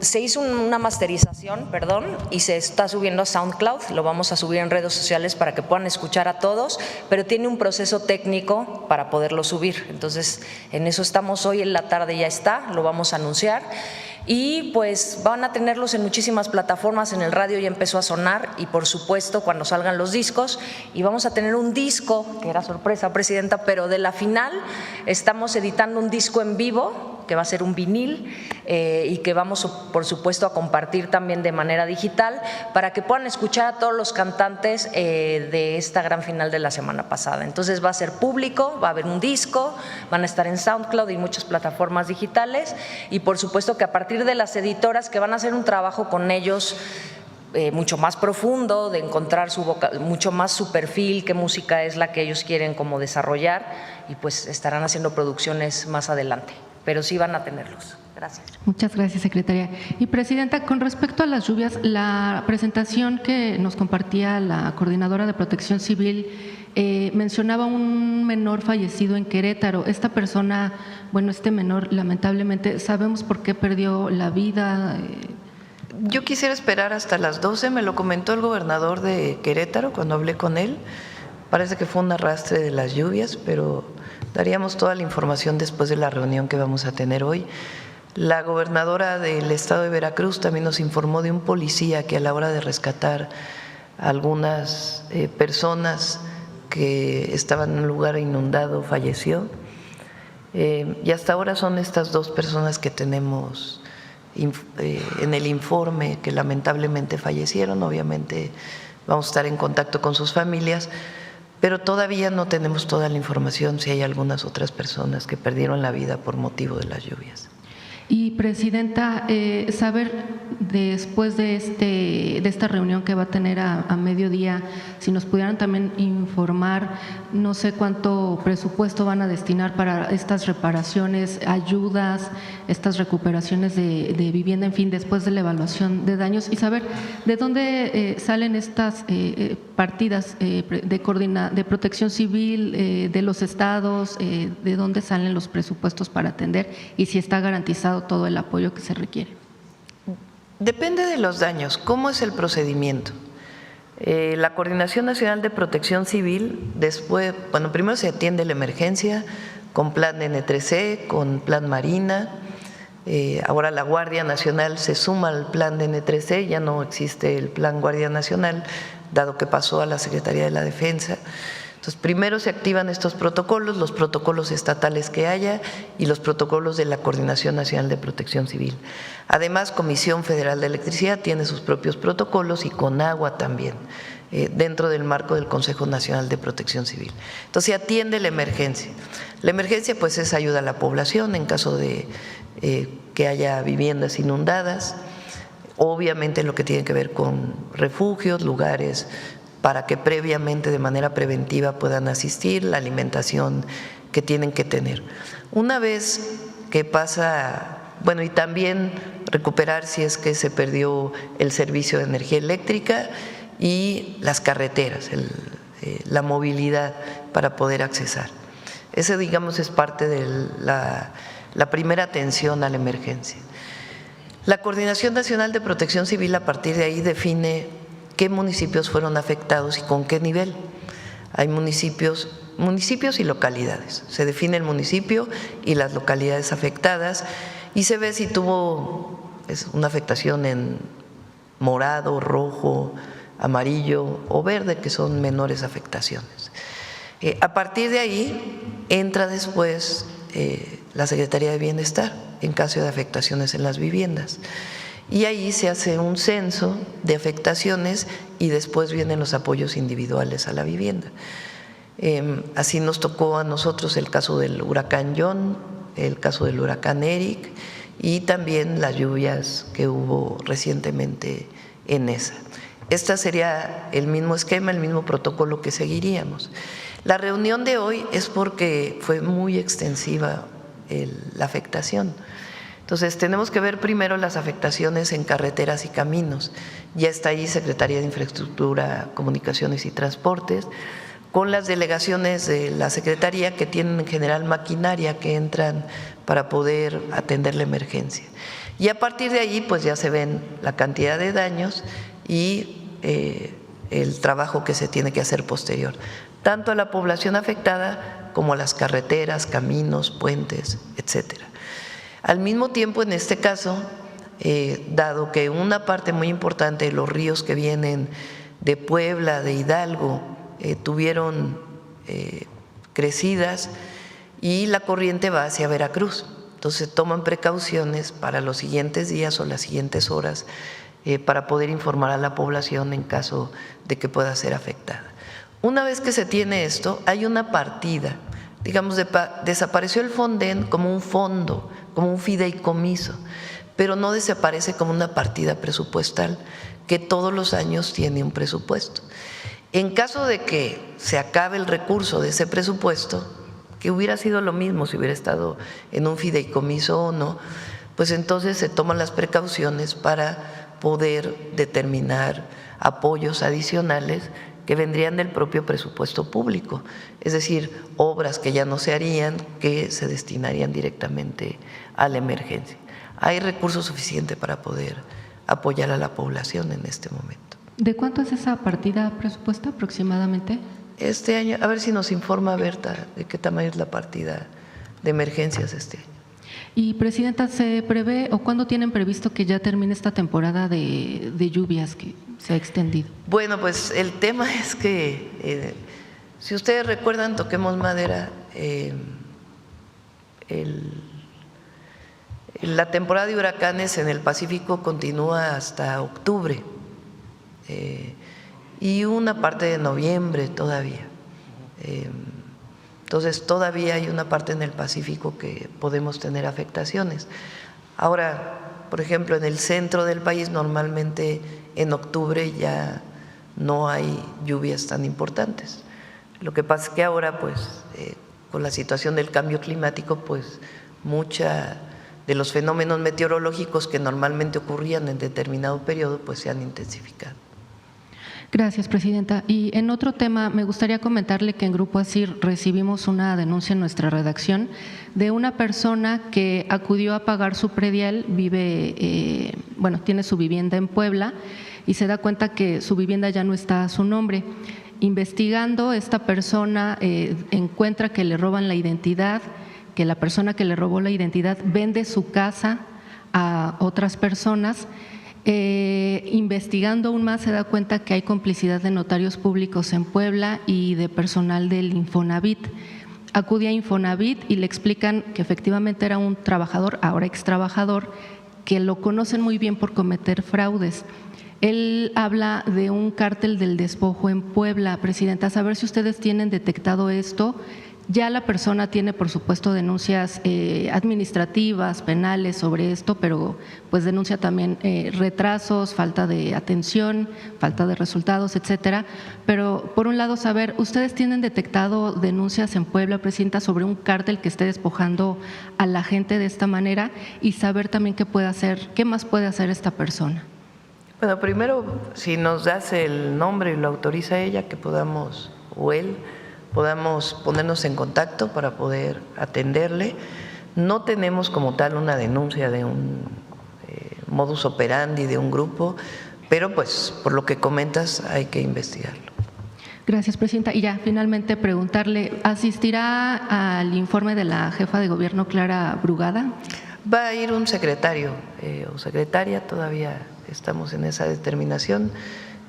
Se hizo una masterización, y se está subiendo a SoundCloud, lo vamos a subir en redes sociales para que puedan escuchar a todos, pero tiene un proceso técnico para poderlo subir. Entonces, en eso estamos hoy en la tarde, ya está, lo vamos a anunciar. Y pues van a tenerlos en muchísimas plataformas, en el radio ya empezó a sonar y por supuesto cuando salgan los discos, y vamos a tener un disco, que era sorpresa, presidenta, pero de la final estamos editando un disco en vivo que va a ser un vinil y que vamos por supuesto a compartir también de manera digital para que puedan escuchar a todos los cantantes de esta gran final de la semana pasada. Entonces va a ser público, va a haber un disco, van a estar en SoundCloud y muchas plataformas digitales, y por supuesto que a partir de las editoras que van a hacer un trabajo con ellos mucho más profundo, de encontrar mucho más su perfil, qué música es la que ellos quieren como desarrollar, y pues estarán haciendo producciones más adelante, pero sí van a tenerlos. Gracias. Muchas gracias, secretaria. Y presidenta, con respecto a las lluvias, la presentación que nos compartía la coordinadora de Protección Civil mencionaba un menor fallecido en Querétaro. Esta persona, bueno, este menor, lamentablemente, ¿sabemos por qué perdió la vida? Yo quisiera esperar hasta las 12, me lo comentó el gobernador de Querétaro cuando hablé con él. Parece que fue un arrastre de las lluvias, pero daríamos toda la información después de la reunión que vamos a tener hoy. La gobernadora del estado de Veracruz también nos informó de un policía que a la hora de rescatar a algunas personas que estaban en un lugar inundado falleció. Y hasta ahora son estas 2 personas que tenemos en el informe que lamentablemente fallecieron. Obviamente vamos a estar en contacto con sus familias, pero todavía no tenemos toda la información si hay algunas otras personas que perdieron la vida por motivo de las lluvias. Y presidenta, saber después de esta reunión que va a tener a mediodía, si nos pudieran también informar, no sé cuánto presupuesto van a destinar para estas reparaciones, ayudas, estas recuperaciones de vivienda, en fin, después de la evaluación de daños, y saber de dónde salen estas partidas de protección civil de los estados, de dónde salen los presupuestos para atender y si está garantizado todo el apoyo que se requiere. Depende de los daños. ¿Cómo es el procedimiento? La Coordinación Nacional de Protección Civil, después, bueno, primero se atiende la emergencia con plan N3C, con plan Marina. Ahora la Guardia Nacional se suma al plan de N3C, ya no existe el plan Guardia Nacional, dado que pasó a la Secretaría de la Defensa. Entonces, primero se activan estos protocolos, los protocolos estatales que haya y los protocolos de la Coordinación Nacional de Protección Civil. Además, Comisión Federal de Electricidad tiene sus propios protocolos y Conagua también, dentro del marco del Consejo Nacional de Protección Civil. Entonces, se atiende la emergencia. La emergencia, pues, es ayuda a la población en caso de que haya viviendas inundadas, obviamente lo que tiene que ver con refugios, lugares para que previamente, de manera preventiva, puedan asistir, la alimentación que tienen que tener. Una vez que pasa, bueno, y también recuperar si es que se perdió el servicio de energía eléctrica y las carreteras, la movilidad para poder accesar. Ese, digamos, es parte de la primera atención a la emergencia. La Coordinación Nacional de Protección Civil, a partir de ahí, define qué municipios fueron afectados y con qué nivel. Hay municipios y localidades. Se define el municipio y las localidades afectadas y se ve si tuvo una afectación en morado, rojo, amarillo o verde, que son menores afectaciones. A partir de ahí entra después la Secretaría de Bienestar en caso de afectaciones en las viviendas. Y ahí se hace un censo de afectaciones y después vienen los apoyos individuales a la vivienda. Así nos tocó a nosotros el caso del huracán John, el caso del huracán Eric y también las lluvias que hubo recientemente en esa. Este sería el mismo esquema, el mismo protocolo que seguiríamos. La reunión de hoy es porque fue muy extensiva la afectación. Entonces, tenemos que ver primero las afectaciones en carreteras y caminos. Ya está ahí Secretaría de Infraestructura, Comunicaciones y Transportes, con las delegaciones de la Secretaría que tienen en general maquinaria que entran para poder atender la emergencia. Y a partir de ahí, pues ya se ven la cantidad de daños y el trabajo que se tiene que hacer posterior, tanto a la población afectada como a las carreteras, caminos, puentes, etcétera. Al mismo tiempo, en este caso, dado que una parte muy importante de los ríos que vienen de Puebla, de Hidalgo, tuvieron crecidas y la corriente va hacia Veracruz. Entonces, toman precauciones para los siguientes días o las siguientes horas para poder informar a la población en caso de que pueda ser afectada. Una vez que se tiene esto, hay una partida, digamos, desapareció el Fonden como un fondo, como un fideicomiso, pero no desaparece como una partida presupuestal que todos los años tiene un presupuesto. En caso de que se acabe el recurso de ese presupuesto, que hubiera sido lo mismo si hubiera estado en un fideicomiso o no, pues entonces se toman las precauciones para poder determinar apoyos adicionales que vendrían del propio presupuesto público, es decir, obras que ya no se harían, que se destinarían directamente a la emergencia. Hay recursos suficientes para poder apoyar a la población en este momento. ¿De cuánto es esa partida presupuesta aproximadamente? Este año, a ver si nos informa Berta de qué tamaño es la partida de emergencias este año. Y, Presidenta, ¿se prevé o cuándo tienen previsto que ya termine esta temporada de lluvias que se ha extendido? Bueno, pues el tema es que, si ustedes recuerdan, toquemos madera, la temporada de huracanes en el Pacífico continúa hasta octubre y una parte de noviembre todavía. Entonces, todavía hay una parte en el Pacífico que podemos tener afectaciones. Ahora, por ejemplo, en el centro del país normalmente en octubre ya no hay lluvias tan importantes. Lo que pasa es que ahora, pues, con la situación del cambio climático, pues, mucha de los fenómenos meteorológicos que normalmente ocurrían en determinado periodo, pues se han intensificado. Gracias, presidenta. Y en otro tema, me gustaría comentarle que en Grupo ASIR recibimos una denuncia en nuestra redacción de una persona que acudió a pagar su predial, tiene su vivienda en Puebla y se da cuenta que su vivienda ya no está a su nombre. Investigando, esta persona encuentra que le roban la identidad, que la persona que le robó la identidad vende su casa a otras personas. Investigando aún más se da cuenta que hay complicidad de notarios públicos en Puebla y de personal del Infonavit. Acude a Infonavit y le explican que efectivamente era un trabajador, ahora ex trabajador, que lo conocen muy bien por cometer fraudes. Él habla de un cártel del despojo en Puebla. Presidenta, a saber si ustedes tienen detectado esto. Ya la persona tiene, por supuesto, denuncias administrativas, penales sobre esto, pero pues denuncia también retrasos, falta de atención, falta de resultados, etcétera. Pero por un lado, saber, ¿ustedes tienen detectado denuncias en Puebla, presidenta, sobre un cártel que esté despojando a la gente de esta manera? Y saber también qué más puede hacer esta persona. Bueno, primero, si nos das el nombre y lo autoriza ella, que podamos, o él, podamos ponernos en contacto para poder atenderle. No tenemos como tal una denuncia de un modus operandi de un grupo, pero pues por lo que comentas hay que investigarlo. Gracias, presidenta. Y ya finalmente preguntarle, ¿asistirá al informe de la jefa de gobierno, Clara Brugada? Va a ir un secretario o secretaria, todavía estamos en esa determinación,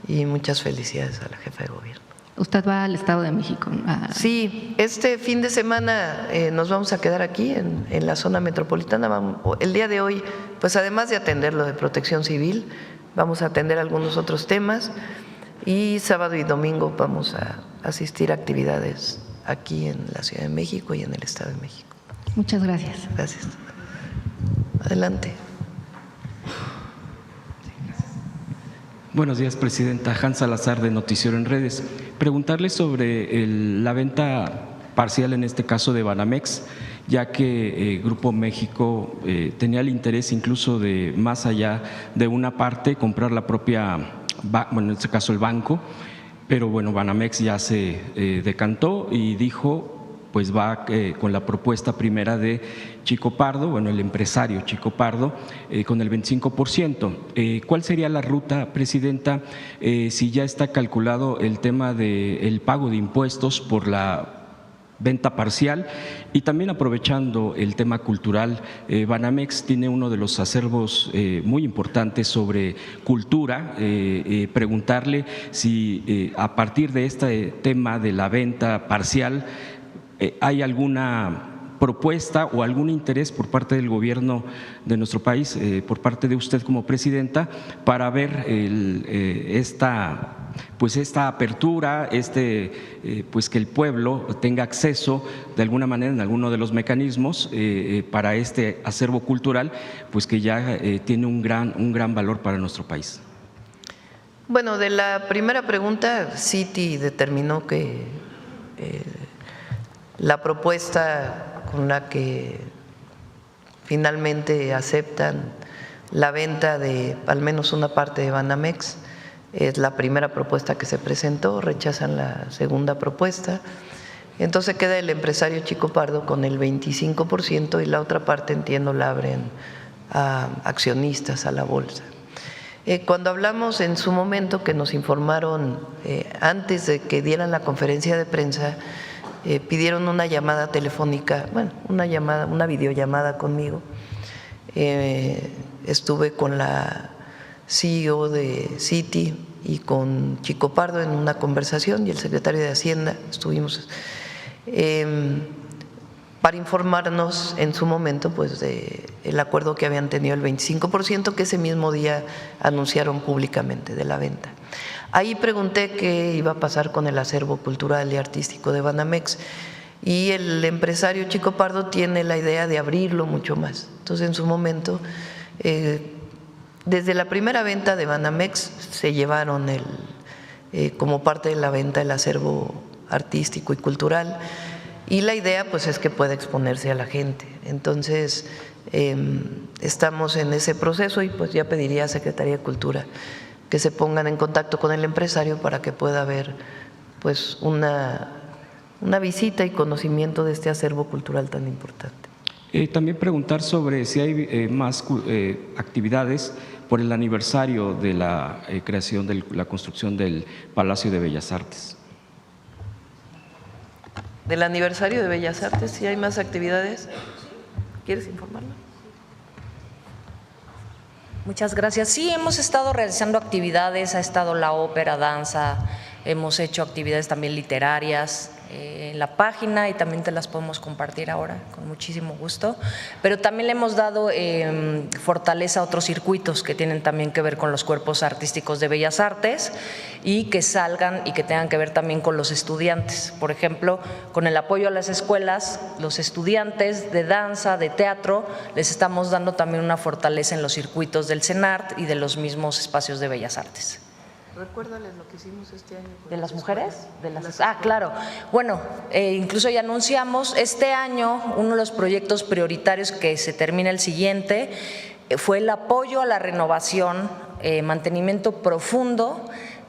y muchas felicidades a la jefa de gobierno. ¿Usted va al Estado de México? Sí, este fin de semana nos vamos a quedar aquí en la zona metropolitana. El día de hoy, pues además de atender lo de protección civil, vamos a atender algunos otros temas, y sábado y domingo vamos a asistir a actividades aquí en la Ciudad de México y en el Estado de México. Muchas gracias. Gracias. Adelante. Buenos días, presidenta. Hans Salazar, de Noticiero en Redes. Preguntarle sobre la venta parcial, en este caso de Banamex, ya que Grupo México tenía el interés incluso de, más allá de una parte, comprar la propia, en este caso el banco, pero bueno, Banamex ya se decantó y dijo, pues va con la propuesta primera de Chico Pardo, bueno, el empresario Chico Pardo, con el 25%. ¿Cuál sería la ruta, presidenta, si ya está calculado el tema del pago de impuestos por la venta parcial? Y también aprovechando el tema cultural, Banamex tiene uno de los acervos muy importantes sobre cultura. Preguntarle si a partir de este tema de la venta parcial ¿hay alguna propuesta o algún interés por parte del gobierno de nuestro país, por parte de usted como presidenta, para ver esta apertura, pues que el pueblo tenga acceso de alguna manera en alguno de los mecanismos para este acervo cultural, pues que ya tiene un gran valor para nuestro país? Bueno, de la primera pregunta, Citi determinó que la propuesta con la que finalmente aceptan la venta de al menos una parte de Banamex es la primera propuesta que se presentó, rechazan la segunda propuesta. Entonces queda el empresario Chico Pardo con el 25% y la otra parte, entiendo, la abren a accionistas, a la bolsa. Cuando hablamos en su momento, que nos informaron antes de que dieran la conferencia de prensa, pidieron una llamada telefónica, bueno, una videollamada conmigo. Estuve con la CEO de Citi y con Chico Pardo en una conversación, y el secretario de Hacienda, estuvimos para informarnos en su momento pues del acuerdo que habían tenido, el 25%, que ese mismo día anunciaron públicamente de la venta. Ahí pregunté qué iba a pasar con el acervo cultural y artístico de Banamex, y el empresario Chico Pardo tiene la idea de abrirlo mucho más. Entonces, en su momento Desde la primera venta de Banamex se llevaron como parte de la venta el acervo artístico y cultural, y la idea pues es que pueda exponerse a la gente. Entonces estamos en ese proceso y pues ya pediría a Secretaría de Cultura que se pongan en contacto con el empresario para que pueda haber pues una visita y conocimiento de este acervo cultural tan importante. También preguntar sobre si hay más actividades por el aniversario de la creación de la construcción del Palacio de Bellas Artes. ¿Del aniversario de Bellas Artes si hay más actividades? ¿Quieres informarlo? Muchas gracias. Sí, hemos estado realizando actividades, ha estado la ópera, danza, hemos hecho actividades también literarias en la página y también te las podemos compartir ahora con muchísimo gusto, pero también le hemos dado fortaleza a otros circuitos que tienen también que ver con los cuerpos artísticos de Bellas Artes y que salgan y que tengan que ver también con los estudiantes. Por ejemplo, con el apoyo a las escuelas, los estudiantes de danza, de teatro, les estamos dando también una fortaleza en los circuitos del CENART y de los mismos espacios de Bellas Artes. Recuérdales lo que hicimos este año. ¿De las mujeres? Claro. Bueno, incluso ya anunciamos, este año uno de los proyectos prioritarios que se termina el siguiente fue el apoyo a la renovación, mantenimiento profundo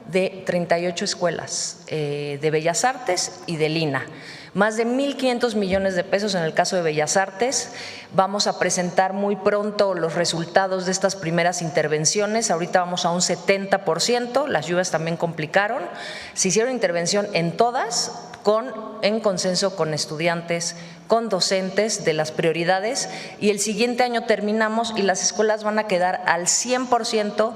de 38 escuelas de Bellas Artes y del INA. Más de 1.500 millones de pesos en el caso de Bellas Artes. Vamos a presentar muy pronto los resultados de estas primeras intervenciones. Ahorita vamos a un 70%, las lluvias también complicaron. Se hicieron intervención en todas, en consenso con estudiantes, con docentes de las prioridades, y el siguiente año terminamos y las escuelas van a quedar al 100%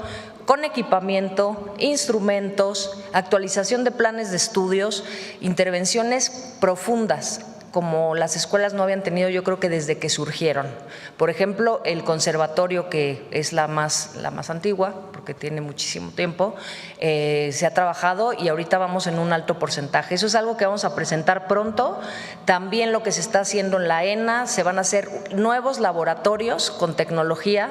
con equipamiento, instrumentos, actualización de planes de estudios, intervenciones profundas, como las escuelas no habían tenido, yo creo que desde que surgieron. Por ejemplo, el conservatorio, que es la más antigua, porque tiene muchísimo tiempo, se ha trabajado y ahorita vamos en un alto porcentaje. Eso es algo que vamos a presentar pronto. También lo que se está haciendo en la ENA, se van a hacer nuevos laboratorios con tecnología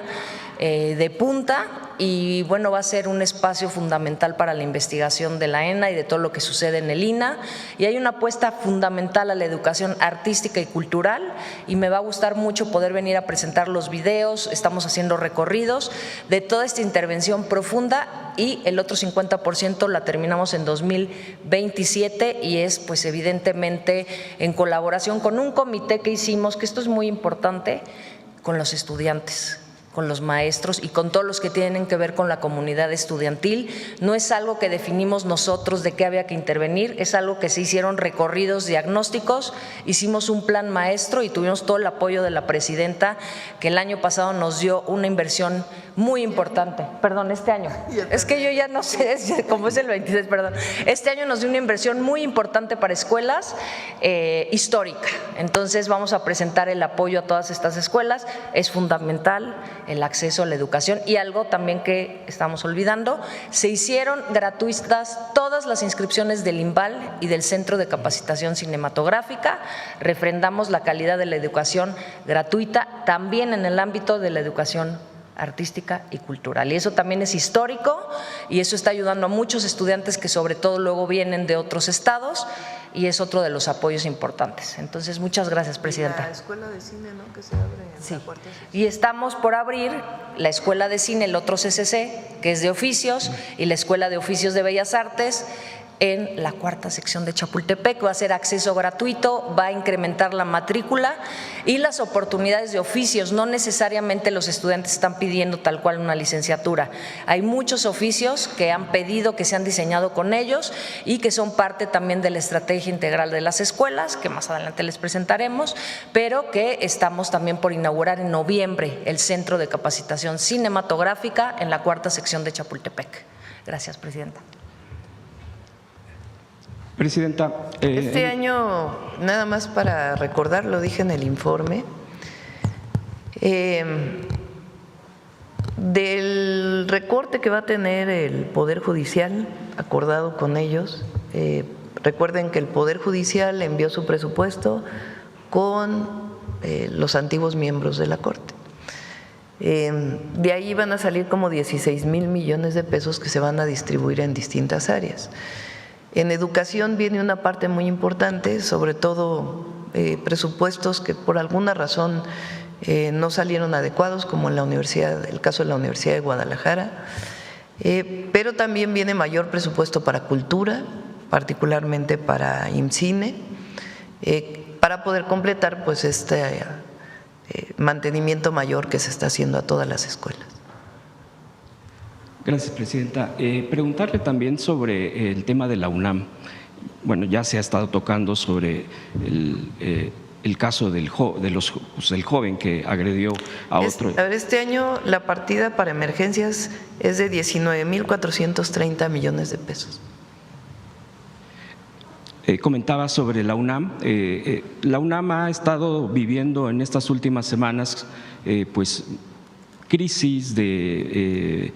de punta, y bueno, va a ser un espacio fundamental para la investigación de la ENA y de todo lo que sucede en el INA, y hay una apuesta fundamental a la educación artística y cultural, y me va a gustar mucho poder venir a presentar los videos. Estamos haciendo recorridos de toda esta intervención profunda, y el otro 50% la terminamos en 2027, y es pues evidentemente en colaboración con un comité que hicimos, que esto es muy importante, con los estudiantes, con los maestros y con todos los que tienen que ver con la comunidad estudiantil. No es algo que definimos nosotros de qué había que intervenir, es algo que se hicieron recorridos diagnósticos, hicimos un plan maestro y tuvimos todo el apoyo de la presidenta, que el año pasado nos dio una inversión muy importante. Perdón, este año. Es que yo ya no sé, como es el 26, perdón. Este año nos dio una inversión muy importante para escuelas, histórica. Entonces vamos a presentar el apoyo a todas estas escuelas. Es fundamental el acceso a la educación, y algo también que estamos olvidando, se hicieron gratuitas todas las inscripciones del INVAL y del Centro de Capacitación Cinematográfica. Refrendamos la calidad de la educación gratuita también en el ámbito de la educación artística y cultural, y eso también es histórico, y eso está ayudando a muchos estudiantes que sobre todo luego vienen de otros estados, y es otro de los apoyos importantes. Entonces, muchas gracias, presidenta. La escuela de cine, ¿no?, que se abre en la cuarta sección. Y estamos por abrir la escuela de cine, el otro CCC, que es de oficios, y la escuela de oficios de Bellas Artes en la cuarta sección de Chapultepec. Va a ser acceso gratuito, va a incrementar la matrícula y las oportunidades de oficios. No necesariamente los estudiantes están pidiendo tal cual una licenciatura. Hay muchos oficios que han pedido, que se han diseñado con ellos y que son parte también de la estrategia integral de las escuelas, que más adelante les presentaremos, pero que estamos también por inaugurar en noviembre el Centro de Capacitación Cinematográfica en la cuarta sección de Chapultepec. Gracias, presidenta. Presidenta, este año, nada más para recordar, lo dije en el informe, del recorte que va a tener el Poder Judicial, acordado con ellos. Recuerden que el Poder Judicial envió su presupuesto con los antiguos miembros de la Corte. De ahí van a salir como 16,000 millones de pesos que se van a distribuir en distintas áreas. En educación viene una parte muy importante, sobre todo presupuestos que por alguna razón no salieron adecuados, como en el caso de la Universidad de Guadalajara, pero también viene mayor presupuesto para cultura, particularmente para IMCINE, para poder completar pues este mantenimiento mayor que se está haciendo a todas las escuelas. Gracias, Presidenta. Preguntarle también sobre el tema de la UNAM. Bueno, ya se ha estado tocando sobre el caso del joven que agredió a otro. A ver, este año la partida para emergencias es de 19,430 millones de pesos. Comentaba sobre la UNAM. La UNAM ha estado viviendo en estas últimas semanas pues crisis de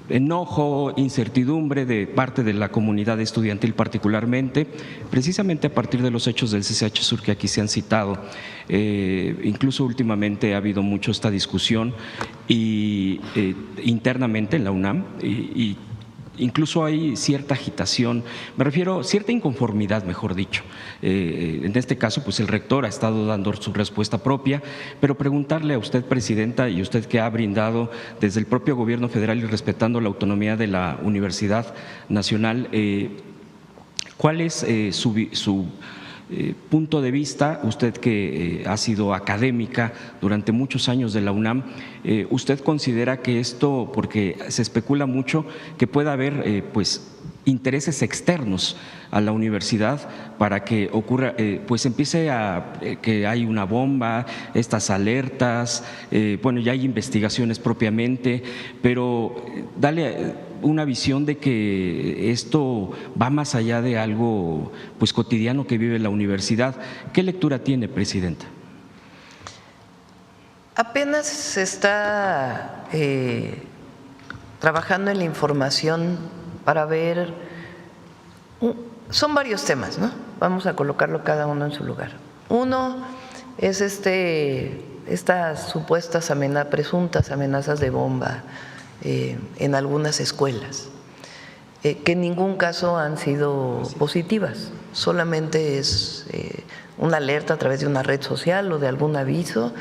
enojo, incertidumbre de parte de la comunidad estudiantil particularmente, precisamente a partir de los hechos del CCH Sur que aquí se han citado. Incluso últimamente ha habido mucho esta discusión internamente en la UNAM y incluso hay cierta agitación, me refiero cierta inconformidad, mejor dicho. En este caso, pues el rector ha estado dando su respuesta propia, pero preguntarle a usted, Presidenta, y usted que ha brindado desde el propio Gobierno federal y respetando la autonomía de la Universidad Nacional, ¿cuál es su punto de vista, usted que ha sido académica durante muchos años de la UNAM, ¿usted considera que esto, porque se especula mucho que pueda haber pues intereses externos a la universidad para que ocurra, pues empiece a que hay una bomba, estas alertas, bueno, ya hay investigaciones propiamente, pero dale una visión de que esto va más allá de algo pues cotidiano que vive la universidad? ¿Qué lectura tiene, Presidenta? Apenas se está trabajando en la información para ver, son varios temas, ¿no? Vamos a colocarlo cada uno en su lugar. Uno es estas supuestas presuntas amenazas de bomba en algunas escuelas, que en ningún caso han sido positivas, solamente es una alerta a través de una red social o de algún aviso,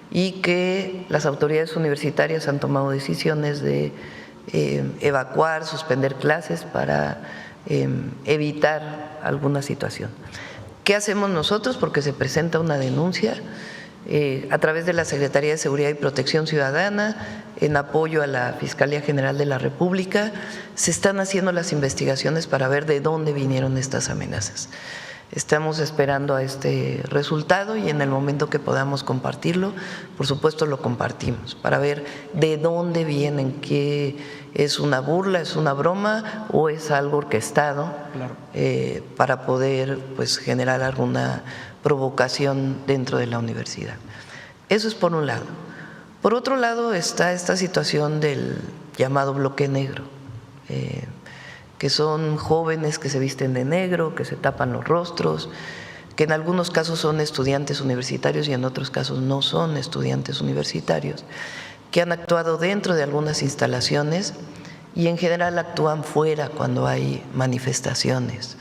y que las autoridades universitarias han tomado decisiones de evacuar, suspender clases para evitar alguna situación. ¿Qué hacemos nosotros? Porque se presenta una denuncia a través de la Secretaría de Seguridad y Protección Ciudadana, en apoyo a la Fiscalía General de la República, se están haciendo las investigaciones para ver de dónde vinieron estas amenazas. Estamos esperando a este resultado y en el momento que podamos compartirlo, por supuesto lo compartimos, para ver de dónde vienen, qué es una burla, es una broma o es algo orquestado. Claro. Para poder pues generar alguna provocación dentro de la universidad. Eso es por un lado. Por otro lado está esta situación del llamado bloque negro, que son jóvenes que se visten de negro, que se tapan los rostros, que en algunos casos son estudiantes universitarios y en otros casos no son estudiantes universitarios, que han actuado dentro de algunas instalaciones y en general actúan fuera cuando hay manifestaciones.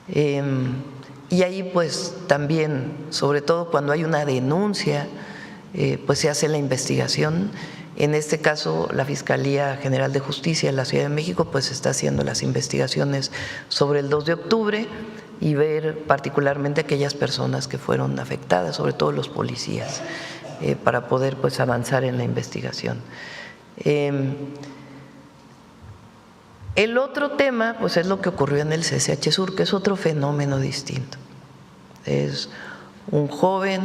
Y ahí pues también, sobre todo cuando hay una denuncia, pues se hace la investigación. En este caso, la Fiscalía General de Justicia de la Ciudad de México pues está haciendo las investigaciones sobre el 2 de octubre y ver particularmente aquellas personas que fueron afectadas, sobre todo los policías, para poder pues avanzar en la investigación. El otro tema pues es lo que ocurrió en el CCH Sur, que es otro fenómeno distinto. Es un joven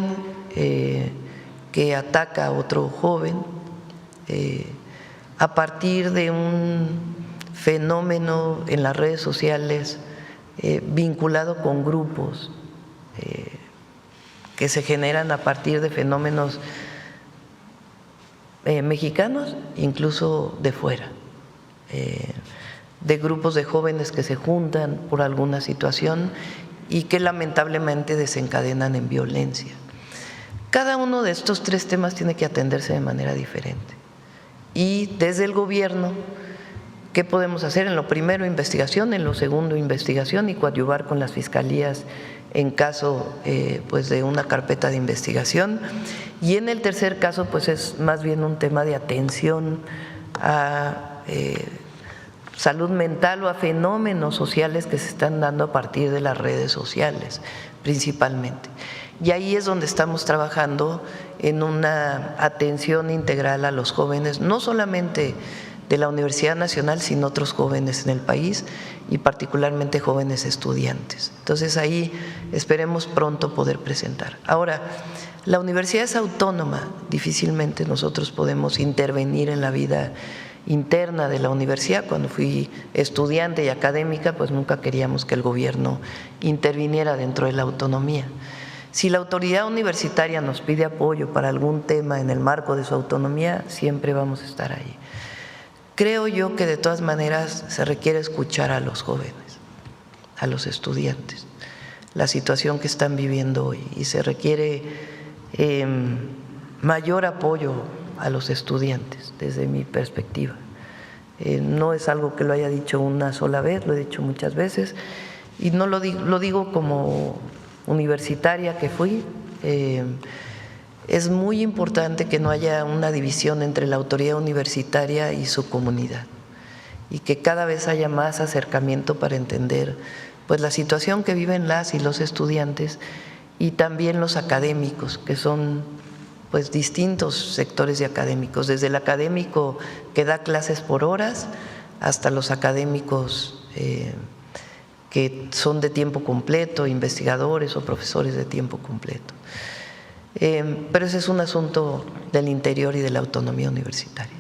que ataca a otro joven a partir de un fenómeno en las redes sociales vinculado con grupos que se generan a partir de fenómenos mexicanos, incluso de fuera, de grupos de jóvenes que se juntan por alguna situación y que lamentablemente desencadenan en violencia. Cada uno de estos tres temas tiene que atenderse de manera diferente. Y desde el gobierno, ¿qué podemos hacer? En lo primero, investigación; en lo segundo, investigación y coadyuvar con las fiscalías en caso pues de una carpeta de investigación. Y en el tercer caso, pues es más bien un tema de atención a salud mental o a fenómenos sociales que se están dando a partir de las redes sociales, principalmente. Y ahí es donde estamos trabajando en una atención integral a los jóvenes, no solamente de la Universidad Nacional, sino otros jóvenes en el país y particularmente jóvenes estudiantes. Entonces ahí esperemos pronto poder presentar. Ahora, la universidad es autónoma, difícilmente nosotros podemos intervenir en la vida interna de la universidad. Cuando fui estudiante y académica, pues nunca queríamos que el gobierno interviniera dentro de la autonomía. Si la autoridad universitaria nos pide apoyo para algún tema en el marco de su autonomía, siempre vamos a estar ahí. Creo yo que de todas maneras se requiere escuchar a los jóvenes, a los estudiantes, la situación que están viviendo hoy, y se requiere mayor apoyo a los estudiantes desde mi perspectiva. No es algo que lo haya dicho una sola vez, lo he dicho muchas veces, y no lo digo como universitaria que fui. Es muy importante que no haya una división entre la autoridad universitaria y su comunidad, y que cada vez haya más acercamiento para entender pues la situación que viven las y los estudiantes, y también los académicos, que son pues distintos sectores de académicos, desde el académico que da clases por horas hasta los académicos que son de tiempo completo, investigadores o profesores de tiempo completo. Pero ese es un asunto del interior y de la autonomía universitaria.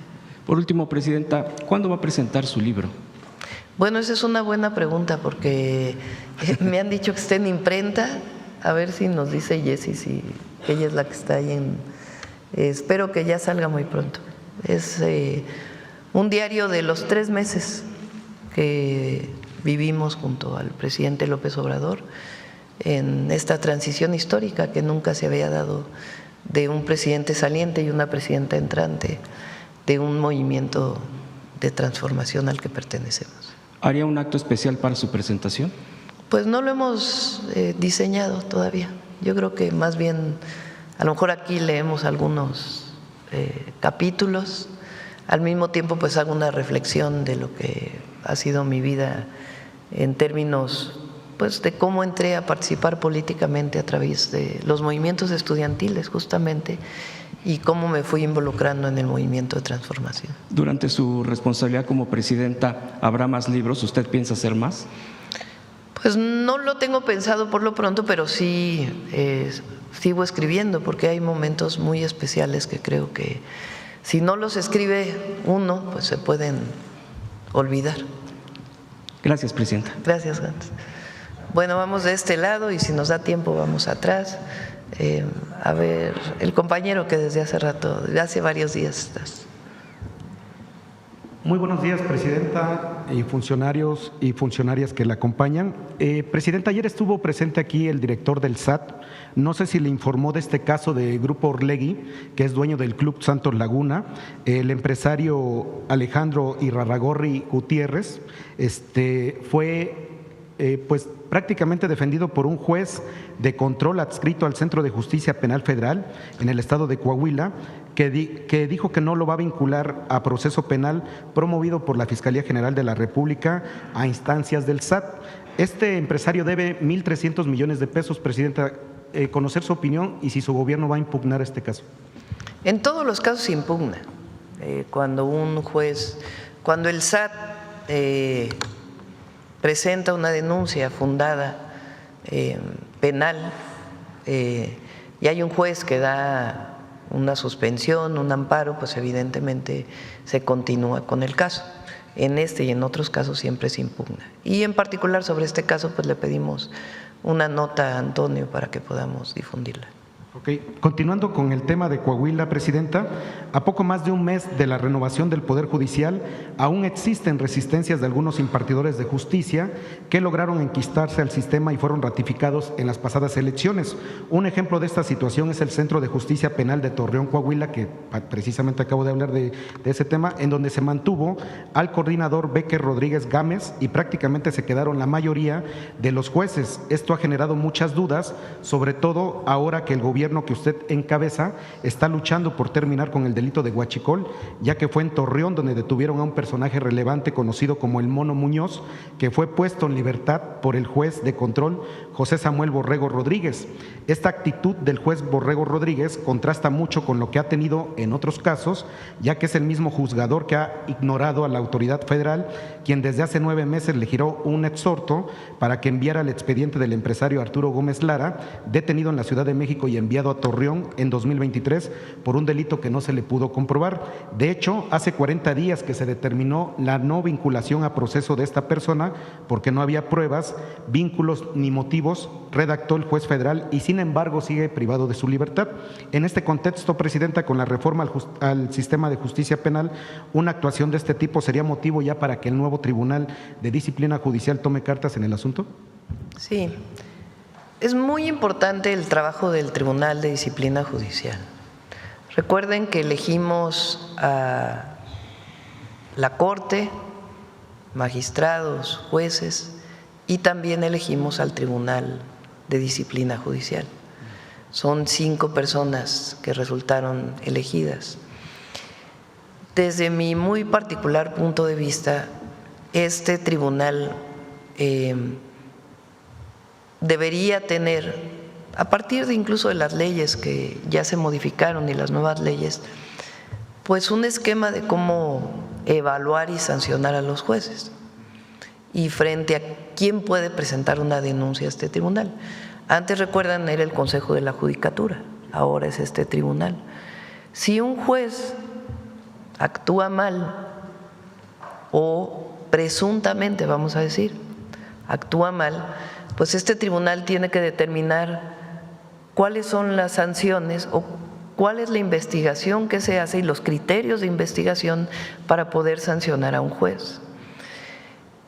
Por último, Presidenta, ¿cuándo va a presentar su libro? Bueno, esa es una buena pregunta, porque me han dicho que está en imprenta. A ver si nos dice Jessie, si ella es la que está ahí espero que ya salga muy pronto. Es un diario de los 3 meses que vivimos junto al presidente López Obrador en esta transición histórica que nunca se había dado, de un presidente saliente y una presidenta entrante, de un movimiento de transformación al que pertenecemos. ¿Haría un acto especial para su presentación? Pues no lo hemos diseñado todavía. Yo creo que más bien, a lo mejor aquí leemos algunos capítulos, al mismo tiempo pues hago una reflexión de lo que ha sido mi vida en términos pues de cómo entré a participar políticamente a través de los movimientos estudiantiles justamente, y cómo me fui involucrando en el movimiento de transformación. Durante su responsabilidad como presidenta, ¿habrá más libros? ¿Usted piensa hacer más? Pues no lo tengo pensado por lo pronto, pero sí sigo escribiendo, porque hay momentos muy especiales que creo que si no los escribe uno, pues se pueden olvidar. Gracias, Presidenta. Gracias, Gantz. Bueno, vamos de este lado y si nos da tiempo vamos atrás. A ver, el compañero que desde hace rato, hace varios días estás. Muy buenos días, Presidenta, y funcionarios y funcionarias que la acompañan. Presidenta, ayer estuvo presente aquí el director del SAT. No sé si le informó de este caso de Grupo Orlegui, que es dueño del Club Santos Laguna, el empresario Alejandro Irarrágorri Gutiérrez, fue pues prácticamente defendido por un juez de control adscrito al Centro de Justicia Penal Federal en el estado de Coahuila, que dijo que no lo va a vincular a proceso penal promovido por la Fiscalía General de la República a instancias del SAT. Este empresario debe 1.300 millones de pesos, Presidenta. Conocer su opinión y si su gobierno va a impugnar este caso. En todos los casos se impugna. Cuando un juez, cuando el SAT presenta una denuncia fundada penal y hay un juez que da una suspensión, un amparo, pues evidentemente se continúa con el caso. En este y en otros casos siempre se impugna. Y en particular sobre este caso, pues le pedimos una nota a Antonio para que podamos difundirla. Ok, continuando con el tema de Coahuila, Presidenta, a poco más de un mes de la renovación del Poder Judicial, aún existen resistencias de algunos impartidores de justicia que lograron enquistarse al sistema y fueron ratificados en las pasadas elecciones. Un ejemplo de esta situación es el Centro de Justicia Penal de Torreón, Coahuila, que precisamente acabo de hablar de ese tema, en donde se mantuvo al coordinador Becker Rodríguez Gámez y prácticamente se quedaron la mayoría de los jueces. Esto ha generado muchas dudas, sobre todo ahora que el gobierno que usted encabeza está luchando por terminar con el delito de huachicol, ya que fue en Torreón donde detuvieron a un personaje relevante conocido como el Mono Muñoz, que fue puesto en libertad por el juez de control José Samuel Borrego Rodríguez. Esta actitud del juez Borrego Rodríguez contrasta mucho con lo que ha tenido en otros casos, ya que es el mismo juzgador que ha ignorado a la autoridad federal, quien desde hace 9 meses le giró un exhorto para que enviara el expediente del empresario Arturo Gómez Lara, detenido en la Ciudad de México y enviado a Torreón en 2023 por un delito que no se le pudo comprobar. De hecho, hace 40 días que se determinó la no vinculación a proceso de esta persona porque no había pruebas, vínculos ni motivos, redactó el juez federal y sin embargo sigue privado de su libertad. En este contexto, Presidenta, con la reforma al sistema de justicia penal, una actuación de este tipo sería motivo ya para que el nuevo Tribunal de Disciplina Judicial tome cartas en el asunto. Sí. Es muy importante el trabajo del Tribunal de Disciplina Judicial. Recuerden que elegimos a la Corte, magistrados, jueces, y también elegimos al Tribunal de Disciplina Judicial. Son 5 personas que resultaron elegidas. Desde mi muy particular punto de vista, este tribunal debería tener, a partir de incluso de las leyes que ya se modificaron y las nuevas leyes, pues un esquema de cómo evaluar y sancionar a los jueces y frente a quién puede presentar una denuncia a este tribunal. Antes, recuerdan, era el Consejo de la Judicatura, ahora es este tribunal. Si un juez actúa mal o presuntamente, vamos a decir, actúa mal, pues este tribunal tiene que determinar cuáles son las sanciones o cuál es la investigación que se hace y los criterios de investigación para poder sancionar a un juez.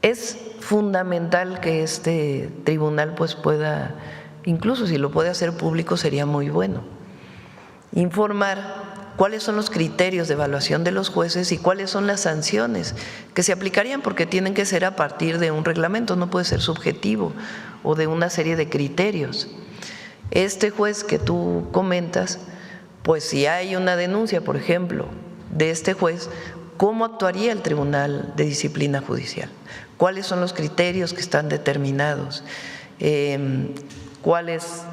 Es fundamental que este tribunal pues pueda, incluso si lo puede hacer público sería muy bueno, informar cuáles son los criterios de evaluación de los jueces y cuáles son las sanciones que se aplicarían, porque tienen que ser a partir de un reglamento, no puede ser subjetivo o de una serie de criterios. Este juez que tú comentas, pues si hay una denuncia, por ejemplo, de este juez, ¿cómo actuaría el Tribunal de Disciplina Judicial? ¿Cuáles son los criterios que están determinados? ¿Cuál es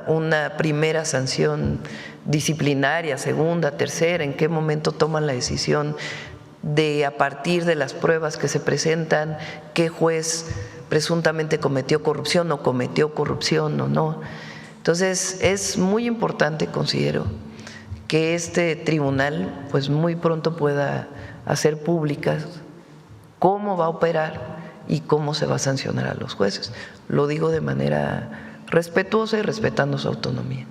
una primera sanción disciplinaria, segunda, tercera? ¿En qué momento toman la decisión de, a partir de las pruebas que se presentan, qué juez presuntamente cometió corrupción o cometió corrupción o no? Entonces, es muy importante, considero, que este tribunal pues muy pronto pueda hacer públicas cómo va a operar y cómo se va a sancionar a los jueces. Lo digo de manera respetuosa y respetando su autonomía.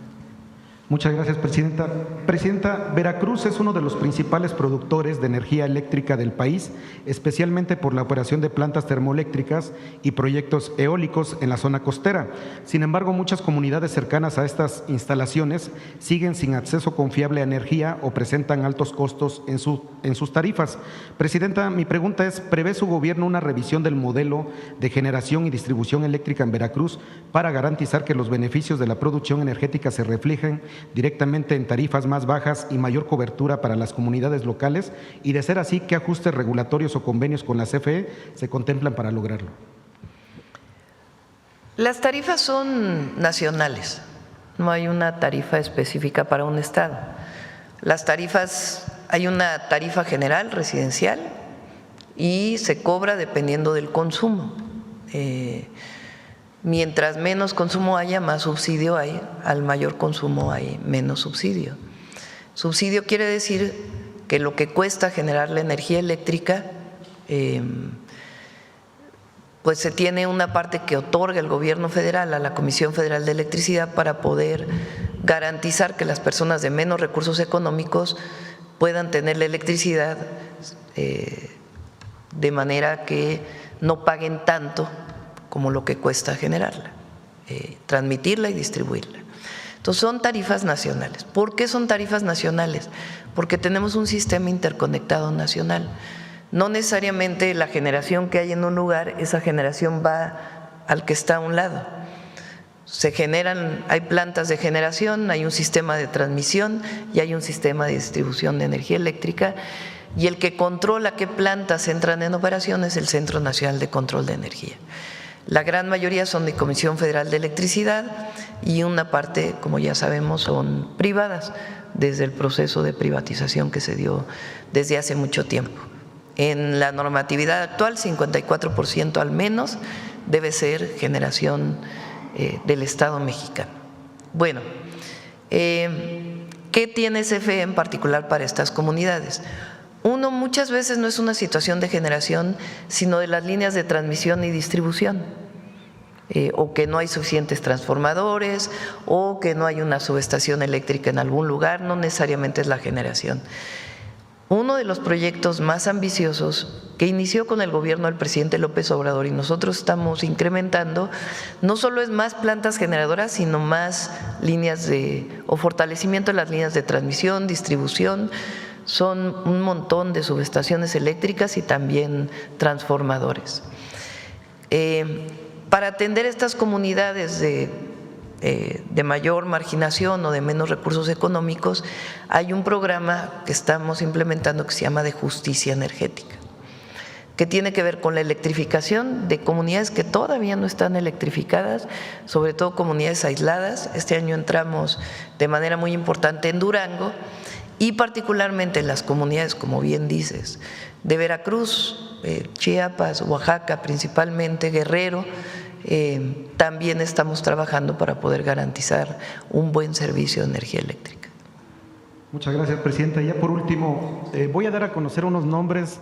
Muchas gracias, Presidenta. Presidenta, Veracruz es uno de los principales productores de energía eléctrica del país, especialmente por la operación de plantas termoeléctricas y proyectos eólicos en la zona costera. Sin embargo, muchas comunidades cercanas a estas instalaciones siguen sin acceso confiable a energía o presentan altos costos en sus tarifas. Presidenta, mi pregunta es, ¿prevé su gobierno una revisión del modelo de generación y distribución eléctrica en Veracruz para garantizar que los beneficios de la producción energética se reflejen directamente en tarifas más bajas y mayor cobertura para las comunidades locales? Y de ser así, ¿qué ajustes regulatorios o convenios con la CFE se contemplan para lograrlo? Las tarifas son nacionales, no hay una tarifa específica para un estado. Las tarifas, hay una tarifa general residencial y se cobra dependiendo del consumo. Mientras menos consumo haya, más subsidio hay, al mayor consumo hay menos subsidio. Subsidio quiere decir que lo que cuesta generar la energía eléctrica, pues se tiene una parte que otorga el gobierno federal a la Comisión Federal de Electricidad para poder garantizar que las personas de menos recursos económicos puedan tener la electricidad de manera que no paguen tanto como lo que cuesta generarla, transmitirla y distribuirla. Entonces son tarifas nacionales. ¿Por qué son tarifas nacionales? Porque tenemos un sistema interconectado nacional. No necesariamente la generación que hay en un lugar, esa generación va al que está a un lado. Se generan, hay plantas de generación, hay un sistema de transmisión y hay un sistema de distribución de energía eléctrica, y el que controla qué plantas entran en operación es el Centro Nacional de Control de Energía. La gran mayoría son de Comisión Federal de Electricidad y una parte, como ya sabemos, son privadas desde el proceso de privatización que se dio desde hace mucho tiempo. En la normatividad actual, 54% al menos debe ser generación del Estado mexicano. Bueno, ¿qué tiene CFE en particular para estas comunidades? Uno, muchas veces no es una situación de generación, sino de las líneas de transmisión y distribución, o que no hay suficientes transformadores, o que no hay una subestación eléctrica en algún lugar, no necesariamente es la generación. Uno de los proyectos más ambiciosos que inició con el gobierno del presidente López Obrador y nosotros estamos incrementando, no solo es más plantas generadoras, sino más líneas o fortalecimiento de las líneas de transmisión, distribución. Son un montón de subestaciones eléctricas y también transformadores. Para atender estas comunidades de mayor marginación o de menos recursos económicos, hay un programa que estamos implementando que se llama de justicia energética, que tiene que ver con la electrificación de comunidades que todavía no están electrificadas, sobre todo comunidades aisladas. Este año entramos de manera muy importante en Durango y particularmente en las comunidades, como bien dices, de Veracruz, Chiapas, Oaxaca, principalmente Guerrero. También estamos trabajando para poder garantizar un buen servicio de energía eléctrica. Muchas gracias, Presidenta. Ya por último, voy a dar a conocer unos nombres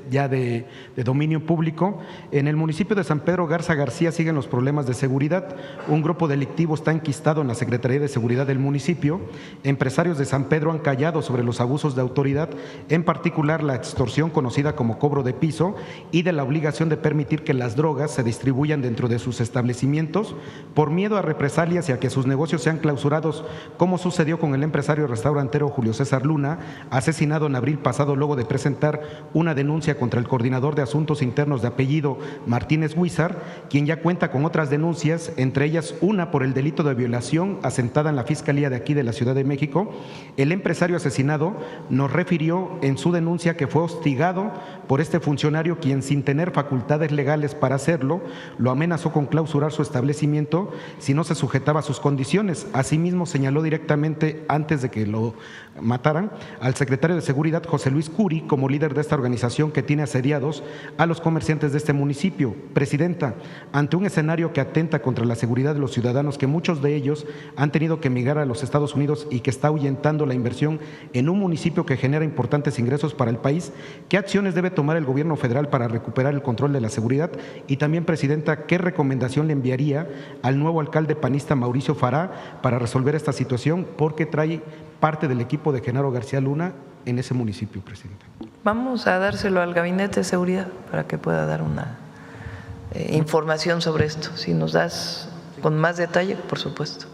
ya de dominio público. En el municipio de San Pedro Garza García siguen los problemas de seguridad. Un grupo delictivo está enquistado en la Secretaría de Seguridad del municipio. Empresarios de San Pedro han callado sobre los abusos de autoridad, en particular la extorsión conocida como cobro de piso y de la obligación de permitir que las drogas se distribuyan dentro de sus establecimientos por miedo a represalias y a que sus negocios sean clausurados, como sucedió con el empresario restaurantero Julio César Luna, asesinado en abril pasado luego de presentar una denuncia contra el coordinador de asuntos internos de apellido Martínez Huizar, quien ya cuenta con otras denuncias, entre ellas una por el delito de violación asentada en la Fiscalía de aquí de la Ciudad de México. El empresario asesinado nos refirió en su denuncia que fue hostigado por este funcionario, quien sin tener facultades legales para hacerlo, lo amenazó con clausurar su establecimiento si no se sujetaba a sus condiciones. Asimismo, señaló directamente, antes de que lo mataran, al secretario de Seguridad, José Luis Curi, como líder de esta organización que tiene asediados a los comerciantes de este municipio. Presidenta, ante un escenario que atenta contra la seguridad de los ciudadanos, que muchos de ellos han tenido que emigrar a los Estados Unidos y que está ahuyentando la inversión en un municipio que genera importantes ingresos para el país, ¿qué acciones debe tomar el gobierno federal para recuperar el control de la seguridad? Y también, Presidenta, ¿qué recomendación le enviaría al nuevo alcalde panista Mauricio Fará para resolver esta situación? Porque trae parte del equipo de Genaro García Luna en ese municipio, Presidenta. Vamos a dárselo al Gabinete de Seguridad para que pueda dar una información sobre esto. Si nos das con más detalle, por supuesto.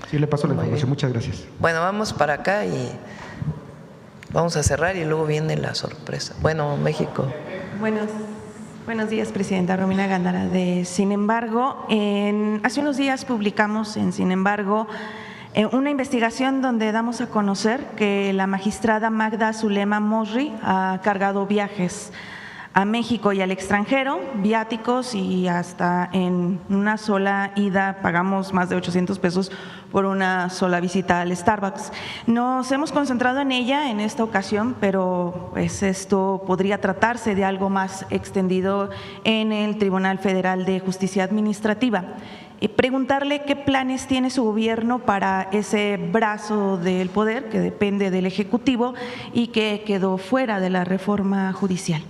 Sí, le paso la información. Muchas gracias. Bueno, vamos para acá y vamos a cerrar y luego viene la sorpresa. Bueno, México. Buenos días, Presidenta. Romina Gándara de Sin Embargo. Hace unos días publicamos en Sin Embargo una investigación donde damos a conocer que la magistrada Magda Zulema Mosri ha cargado viajes a México y al extranjero, viáticos, y hasta en una sola ida pagamos más de 800 pesos por una sola visita al Starbucks. Nos hemos concentrado en ella en esta ocasión, pero pues esto podría tratarse de algo más extendido en el Tribunal Federal de Justicia Administrativa. Preguntarle qué planes tiene su gobierno para ese brazo del poder que depende del Ejecutivo y que quedó fuera de la reforma judicial.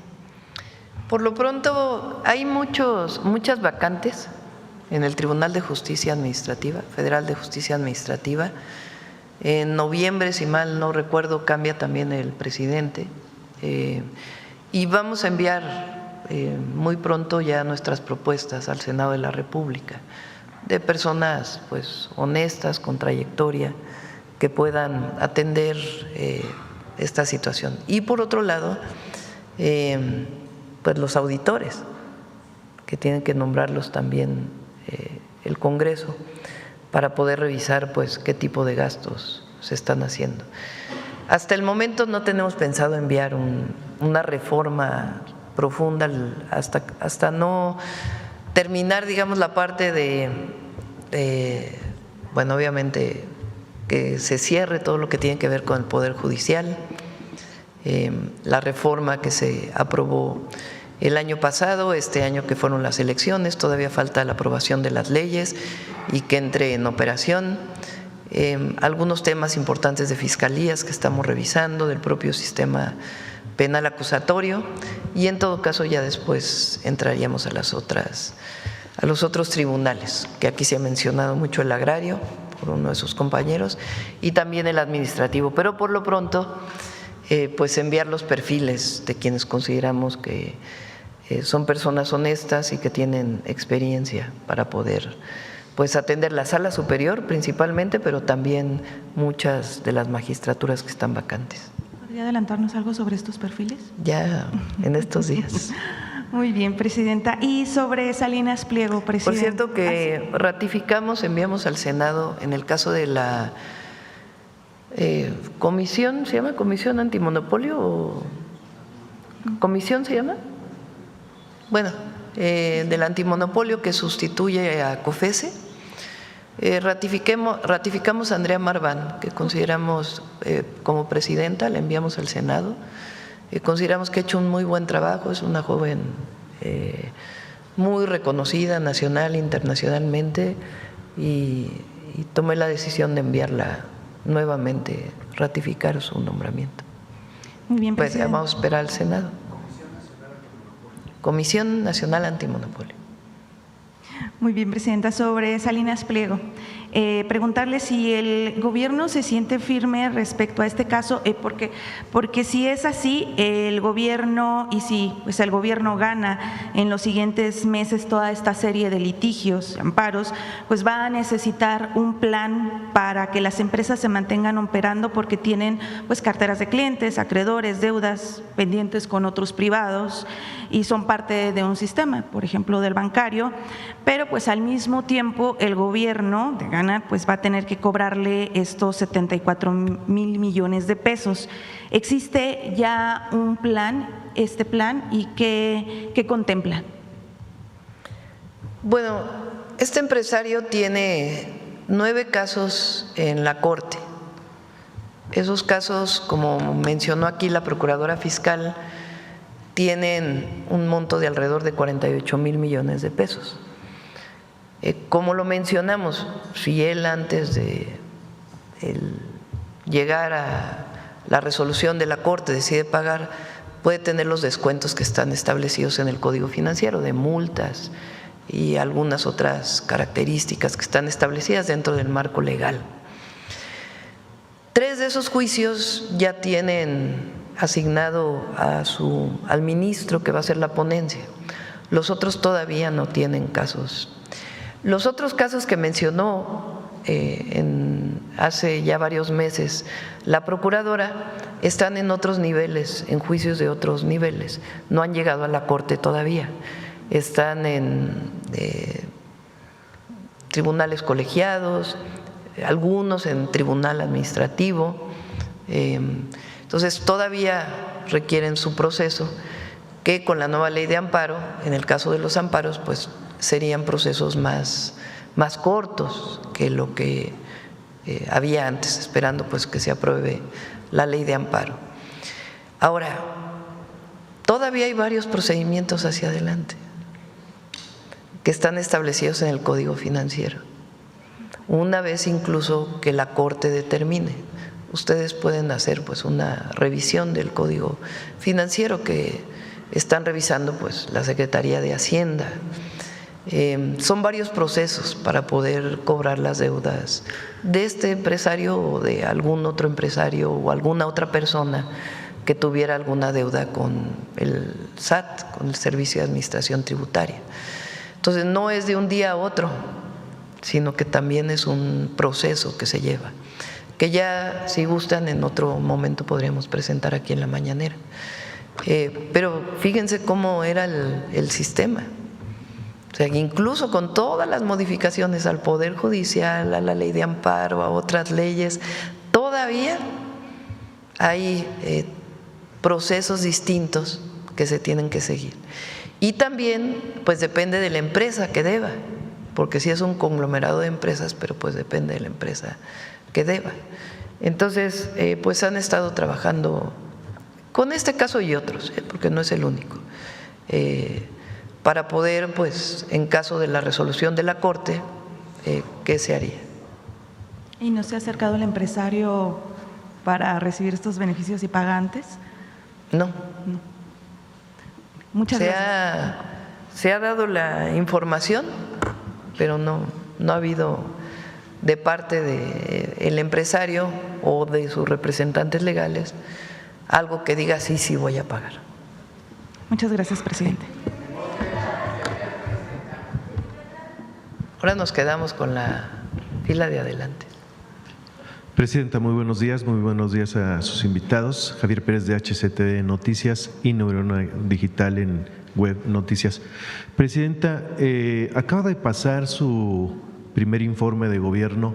Por lo pronto hay muchas vacantes en el Tribunal de Justicia Administrativa, Federal de Justicia Administrativa. En noviembre, si mal no recuerdo, cambia también el presidente y vamos a enviar muy pronto ya nuestras propuestas al Senado de la República de personas pues honestas, con trayectoria, que puedan atender esta situación. Y por otro lado, pues los auditores, que tienen que nombrarlos también el Congreso, para poder revisar pues qué tipo de gastos se están haciendo. Hasta el momento no tenemos pensado enviar una reforma profunda hasta no terminar, digamos, la parte bueno, obviamente que se cierre todo lo que tiene que ver con el Poder Judicial, la reforma que se aprobó el año pasado, este año que fueron las elecciones, todavía falta la aprobación de las leyes y que entre en operación. Algunos temas importantes de fiscalías que estamos revisando, del propio sistema penal acusatorio, y en todo caso ya después entraríamos a los otros tribunales, que aquí se ha mencionado mucho el agrario por uno de sus compañeros y también el administrativo, pero por lo pronto pues enviar los perfiles de quienes consideramos que son personas honestas y que tienen experiencia para poder pues atender la sala superior principalmente, pero también muchas de las magistraturas que están vacantes. ¿Podría adelantarnos algo sobre estos perfiles? Ya en estos días. Muy bien, presidenta. Y sobre Salinas Pliego, presidente. Por cierto que ratificamos, enviamos al Senado en el caso de la comisión, ¿se llama Comisión Antimonopolio o comisión se llama? Bueno, del antimonopolio que sustituye a COFESE. Ratificamos a Andrea Marván, que consideramos como presidenta, la enviamos al Senado. Consideramos que ha hecho un muy buen trabajo, es una joven muy reconocida nacional e internacionalmente y tomé la decisión de enviarla nuevamente, ratificar su nombramiento. Muy bien, pues presidente. vamos a esperar al Senado. Comisión Nacional Antimonopolio. Muy bien, presidenta. Sobre Salinas Pliego, preguntarle si el gobierno se siente firme respecto a este caso, porque si es así, el gobierno, y si pues el gobierno gana en los siguientes meses toda esta serie de litigios, amparos, pues va a necesitar un plan para que las empresas se mantengan operando, porque tienen pues carteras de clientes, acreedores, deudas pendientes con otros privados y son parte de un sistema, por ejemplo, del bancario, pero pues al mismo tiempo el gobierno de ganar pues va a tener que cobrarle estos 74,000 millones de pesos. ¿Existe ya un plan, este plan, y qué contempla? Bueno, este empresario tiene 9 casos en la Corte. Esos casos, como mencionó aquí la Procuradora Fiscal, tienen un monto de alrededor de 48,000 millones de pesos. Como lo mencionamos, si él antes de llegar a la resolución de la Corte decide pagar, puede tener los descuentos que están establecidos en el Código Financiero de multas y algunas otras características que están establecidas dentro del marco legal. 3 de esos juicios ya tienen asignado al ministro que va a hacer la ponencia. Los otros todavía no tienen casos. Los otros casos que mencionó hace ya varios meses la procuradora están en otros niveles, en juicios de otros niveles. No han llegado a la Corte todavía. Están en tribunales colegiados, algunos en tribunal administrativo. Entonces todavía requieren su proceso, que con la nueva ley de amparo, en el caso de los amparos, pues serían procesos más cortos que lo que había antes, esperando pues que se apruebe la ley de amparo. Ahora, todavía hay varios procedimientos hacia adelante que están establecidos en el Código Financiero. Una vez incluso que la Corte determine, ustedes pueden hacer pues una revisión del Código Financiero que están revisando pues la Secretaría de Hacienda, Son varios procesos para poder cobrar las deudas de este empresario o de algún otro empresario o alguna otra persona que tuviera alguna deuda con el SAT, con el Servicio de Administración Tributaria. Entonces no es de un día a otro, sino que también es un proceso que se lleva, que ya, si gustan, en otro momento podríamos presentar aquí en la mañanera. Pero fíjense cómo era el sistema. O sea, incluso con todas las modificaciones al Poder Judicial, a la Ley de Amparo, a otras leyes, todavía hay procesos distintos que se tienen que seguir. Y también, pues depende de la empresa que deba, porque sí es un conglomerado de empresas, pero pues depende de la empresa que deba. Entonces, pues han estado trabajando con este caso y otros, porque no es el único, para poder, pues, en caso de la resolución de la Corte, ¿qué se haría? ¿Y no se ha acercado el empresario para recibir estos beneficios y pagantes? No. Muchas gracias. Se ha dado la información, pero no ha habido de parte del empresario o de sus representantes legales algo que diga sí voy a pagar. Muchas gracias, presidente. Ahora nos quedamos con la fila de adelante. Presidenta, muy buenos días a sus invitados. Javier Pérez de HCTV Noticias y Neurona Digital en Web Noticias. Presidenta, acaba de pasar su primer informe de gobierno.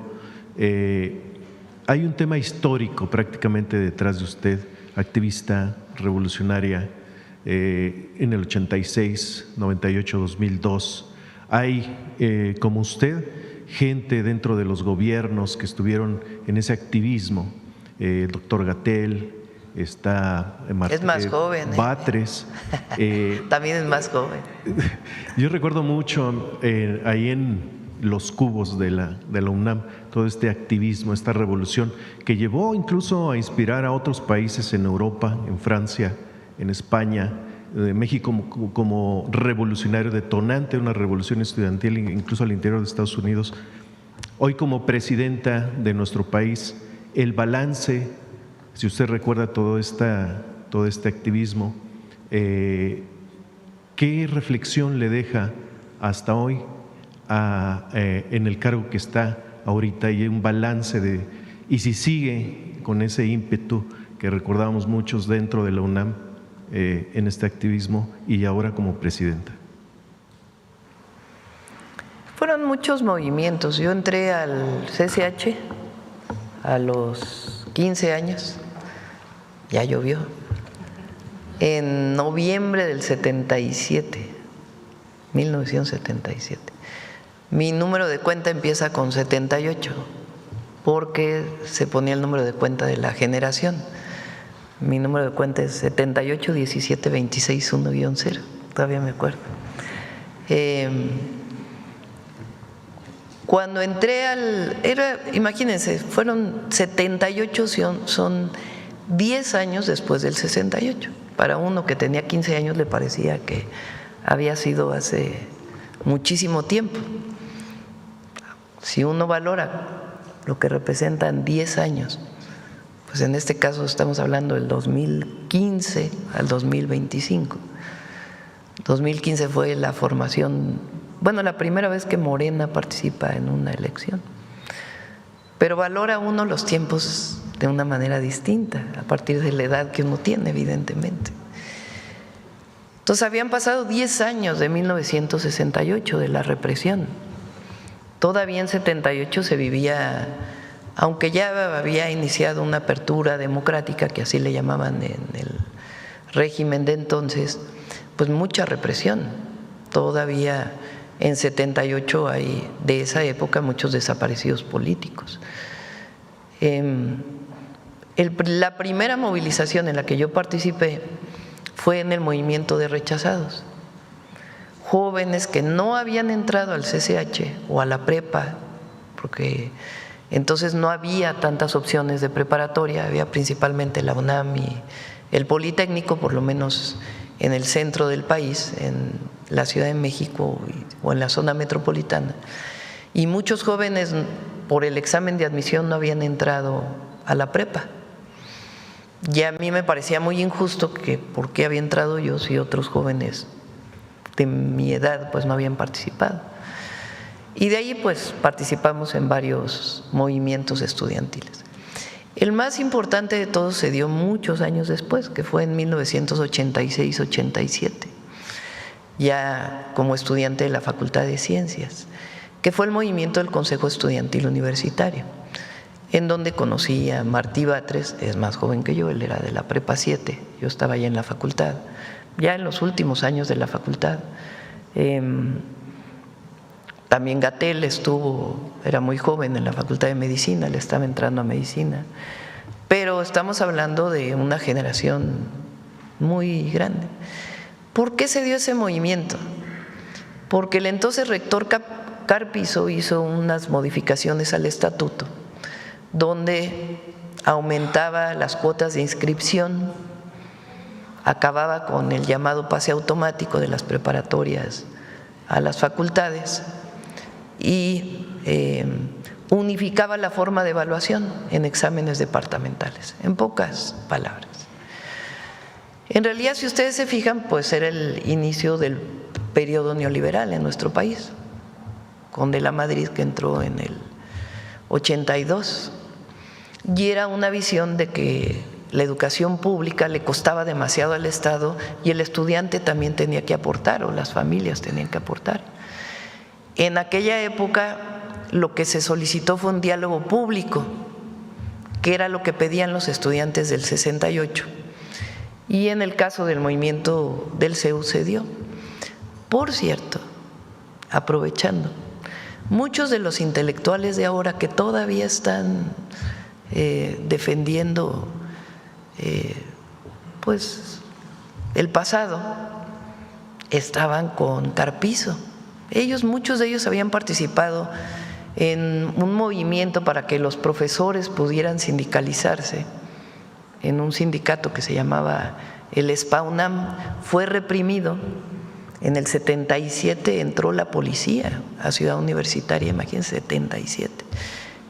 Hay un tema histórico prácticamente detrás de usted, activista revolucionaria en el 86, 98, 2002. Hay, como usted, gente dentro de los gobiernos que estuvieron en ese activismo, el doctor Gatell, está es más joven, Batres. También es más joven. Yo recuerdo mucho ahí en los cubos de la UNAM, todo este activismo, esta revolución que llevó incluso a inspirar a otros países en Europa, en Francia, en España, México como revolucionario detonante, una revolución estudiantil incluso al interior de Estados Unidos. Hoy, como presidenta de nuestro país, el balance, si usted recuerda todo este activismo, ¿qué reflexión le deja hasta hoy en el cargo que está ahorita, y un balance y si sigue con ese ímpetu que recordábamos muchos dentro de la UNAM en este activismo y ahora como presidenta? Fueron muchos movimientos. Yo entré al CCH a los 15 años, ya llovió, en noviembre del 77, 1977. Mi número de cuenta empieza con 78, porque se ponía el número de cuenta de la generación. Mi número de cuenta es 78 17 26 1-0, todavía me acuerdo. Cuando entré imagínense, fueron 78, son 10 años después del 68. Para uno que tenía 15 años le parecía que había sido hace muchísimo tiempo. Si uno valora lo que representan 10 años, pues en este caso estamos hablando del 2015 al 2025. 2015 fue la formación, la primera vez que Morena participa en una elección. Pero valora uno los tiempos de una manera distinta, a partir de la edad que uno tiene, evidentemente. Entonces habían pasado 10 años de 1968, de la represión. Todavía en 78 se vivía, aunque ya había iniciado una apertura democrática, que así le llamaban en el régimen de entonces, pues mucha represión. Todavía en 78 hay, de esa época, muchos desaparecidos políticos. La primera movilización en la que yo participé fue en el movimiento de rechazados. Jóvenes que no habían entrado al CCH o a la prepa, porque entonces no había tantas opciones de preparatoria, había principalmente la UNAM y el Politécnico, por lo menos en el centro del país, en la Ciudad de México o en la zona metropolitana. Y muchos jóvenes por el examen de admisión no habían entrado a la prepa. Y a mí me parecía muy injusto que por qué había entrado yo si otros jóvenes de mi edad pues no habían participado. Y de ahí pues participamos en varios movimientos estudiantiles. El más importante de todos se dio muchos años después, que fue en 1986-87, ya como estudiante de la Facultad de Ciencias, que fue el movimiento del Consejo Estudiantil Universitario, en donde conocí a Martí Batres, es más joven que yo, él era de la Prepa 7, yo estaba ya en la facultad, ya en los últimos años de la facultad. También Gatell era muy joven en la Facultad de Medicina, le estaba entrando a Medicina, pero estamos hablando de una generación muy grande. ¿Por qué se dio ese movimiento? Porque el entonces rector Carpizo hizo unas modificaciones al estatuto donde aumentaba las cuotas de inscripción, acababa con el llamado pase automático de las preparatorias a las facultades y unificaba la forma de evaluación en exámenes departamentales, en pocas palabras. En realidad, si ustedes se fijan, pues era el inicio del periodo neoliberal en nuestro país, con De la Madrid, que entró en el 82, y era una visión de que la educación pública le costaba demasiado al Estado y el estudiante también tenía que aportar, o las familias tenían que aportar. En aquella época lo que se solicitó fue un diálogo público, que era lo que pedían los estudiantes del 68, y en el caso del movimiento del CEU se dio. Por cierto, aprovechando, muchos de los intelectuales de ahora que todavía están defendiendo pues el pasado, estaban con Carpizo. Muchos de ellos habían participado en un movimiento para que los profesores pudieran sindicalizarse en un sindicato que se llamaba el SPA-UNAM. Fue reprimido. En el 77 entró la policía a Ciudad Universitaria, imagínense, 77.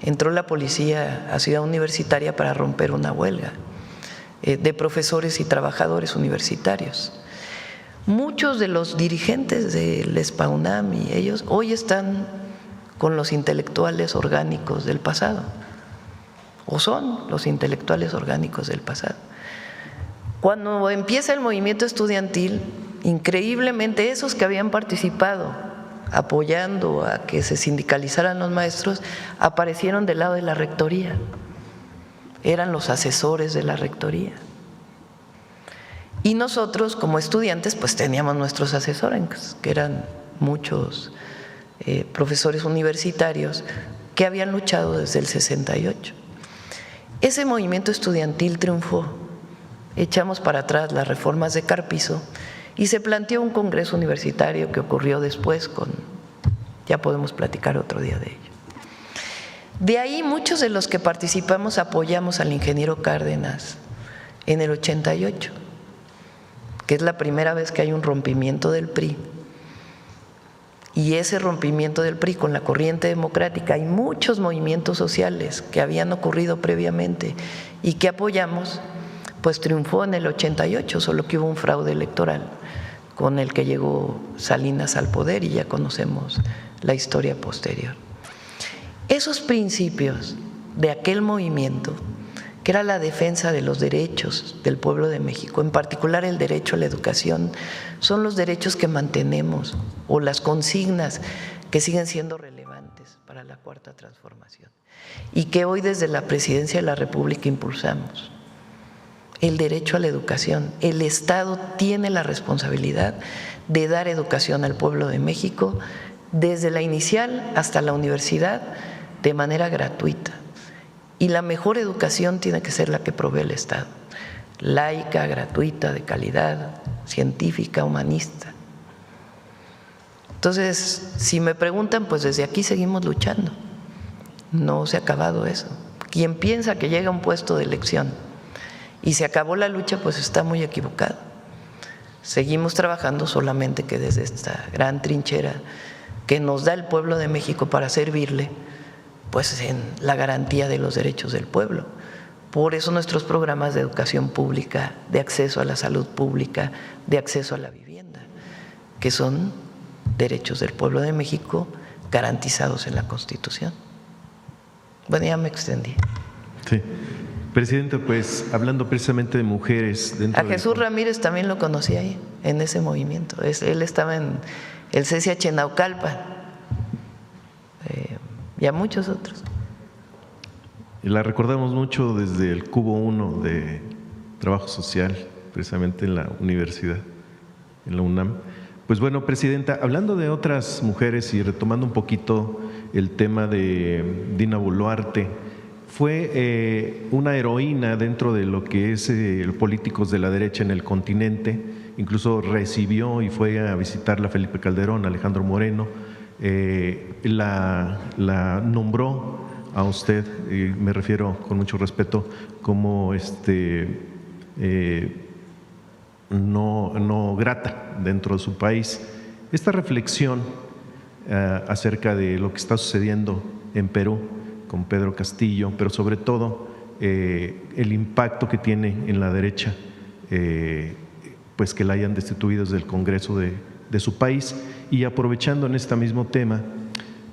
Entró la policía a Ciudad Universitaria para romper una huelga de profesores y trabajadores universitarios. Muchos de los dirigentes del SPA-UNAM y ellos hoy están con los intelectuales orgánicos del pasado, o son los intelectuales orgánicos del pasado. Cuando empieza el movimiento estudiantil, increíblemente esos que habían participado apoyando a que se sindicalizaran los maestros aparecieron del lado de la rectoría, eran los asesores de la rectoría. Y nosotros como estudiantes pues teníamos nuestros asesores, que eran muchos profesores universitarios que habían luchado desde el 68. Ese movimiento estudiantil triunfó, echamos para atrás las reformas de Carpizo y se planteó un congreso universitario que ocurrió después ya podemos platicar otro día de ello. De ahí muchos de los que participamos apoyamos al ingeniero Cárdenas en el 88, que es la primera vez que hay un rompimiento del PRI. Y ese rompimiento del PRI con la corriente democrática y muchos movimientos sociales que habían ocurrido previamente y que apoyamos, pues triunfó en el 88, solo que hubo un fraude electoral con el que llegó Salinas al poder y ya conocemos la historia posterior. Esos principios de aquel movimiento, que era la defensa de los derechos del pueblo de México, en particular el derecho a la educación, son los derechos que mantenemos o las consignas que siguen siendo relevantes para la Cuarta Transformación y que hoy desde la Presidencia de la República impulsamos. El derecho a la educación. El Estado tiene la responsabilidad de dar educación al pueblo de México desde la inicial hasta la universidad de manera gratuita. Y la mejor educación tiene que ser la que provee el Estado, laica, gratuita, de calidad, científica, humanista. Entonces, si me preguntan, pues desde aquí seguimos luchando. No se ha acabado eso. Quien piensa que llega a un puesto de elección y se acabó la lucha, pues está muy equivocado. Seguimos trabajando, solamente que desde esta gran trinchera que nos da el pueblo de México para servirle, pues en la garantía de los derechos del pueblo. Por eso nuestros programas de educación pública, de acceso a la salud pública, de acceso a la vivienda, que son derechos del pueblo de México garantizados en la Constitución. Bueno, ya me extendí. Sí. Presidenta, pues hablando precisamente de mujeres dentro a Jesús Ramírez también lo conocí ahí, en ese movimiento. Él estaba en el CCH Naucalpan y a muchos otros. Y la recordamos mucho desde el Cubo 1 de Trabajo Social, precisamente en la universidad, en la UNAM. Pues bueno, Presidenta, hablando de otras mujeres y retomando un poquito el tema de Dina Boluarte, fue una heroína dentro de lo que es políticos de la derecha en el continente. Incluso recibió y fue a visitarla Felipe Calderón, Alejandro Moreno, la nombró a usted, y me refiero con mucho respeto, como no grata dentro de su país. Esta reflexión acerca de lo que está sucediendo en Perú con Pedro Castillo, pero sobre todo el impacto que tiene en la derecha, pues que la hayan destituido desde el Congreso de su país. Y aprovechando en este mismo tema,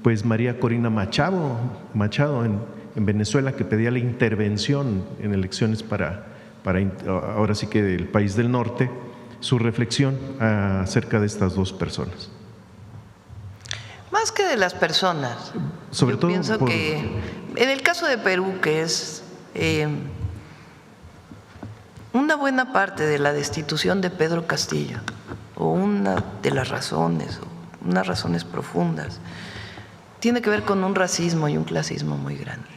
pues María Corina Machado en Venezuela, que pedía la intervención en elecciones para ahora sí que del país del norte, su reflexión acerca de estas dos personas. Más que de las personas, sobre todo pienso que en el caso de Perú, que es una buena parte de la destitución de Pedro Castillo, o una de las razones, o unas razones profundas, tiene que ver con un racismo y un clasismo muy grande,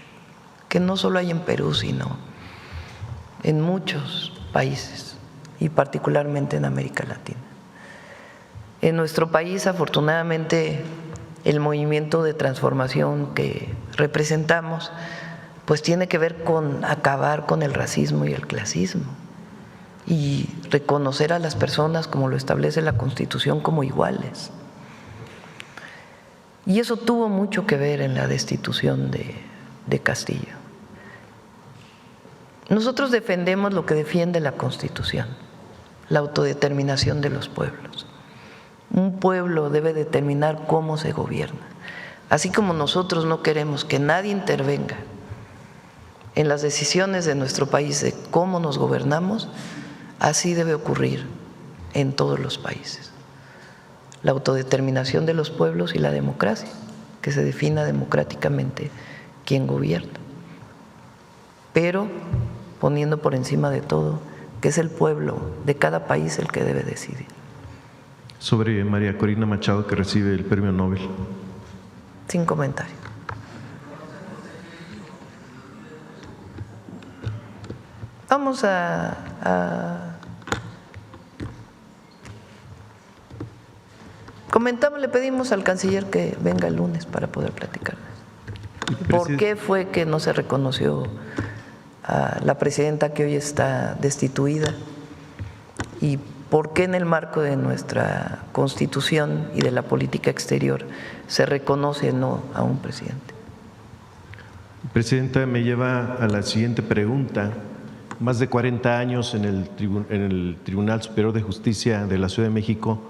que no solo hay en Perú, sino en muchos países, y particularmente en América Latina. En nuestro país, afortunadamente, el movimiento de transformación que representamos, pues tiene que ver con acabar con el racismo y el clasismo y reconocer a las personas, como lo establece la Constitución, como iguales. Y eso tuvo mucho que ver en la destitución de Castillo. Nosotros defendemos lo que defiende la Constitución, la autodeterminación de los pueblos. Un pueblo debe determinar cómo se gobierna. Así como nosotros no queremos que nadie intervenga en las decisiones de nuestro país de cómo nos gobernamos, así debe ocurrir en todos los países. La autodeterminación de los pueblos y la democracia, que se defina democráticamente quién gobierna, pero poniendo por encima de todo que es el pueblo de cada país el que debe decidir. Sobre María Corina Machado, que recibe el premio Nobel. Sin comentario. Vamos comentamos, le pedimos al canciller que venga el lunes para poder platicar. ¿Por qué fue que no se reconoció a la presidenta que hoy está destituida? ¿Y por qué en el marco de nuestra Constitución y de la política exterior se reconoce no a un presidente? Presidenta, me lleva a la siguiente pregunta. Más de 40 años en el Tribunal Superior de Justicia de la Ciudad de México,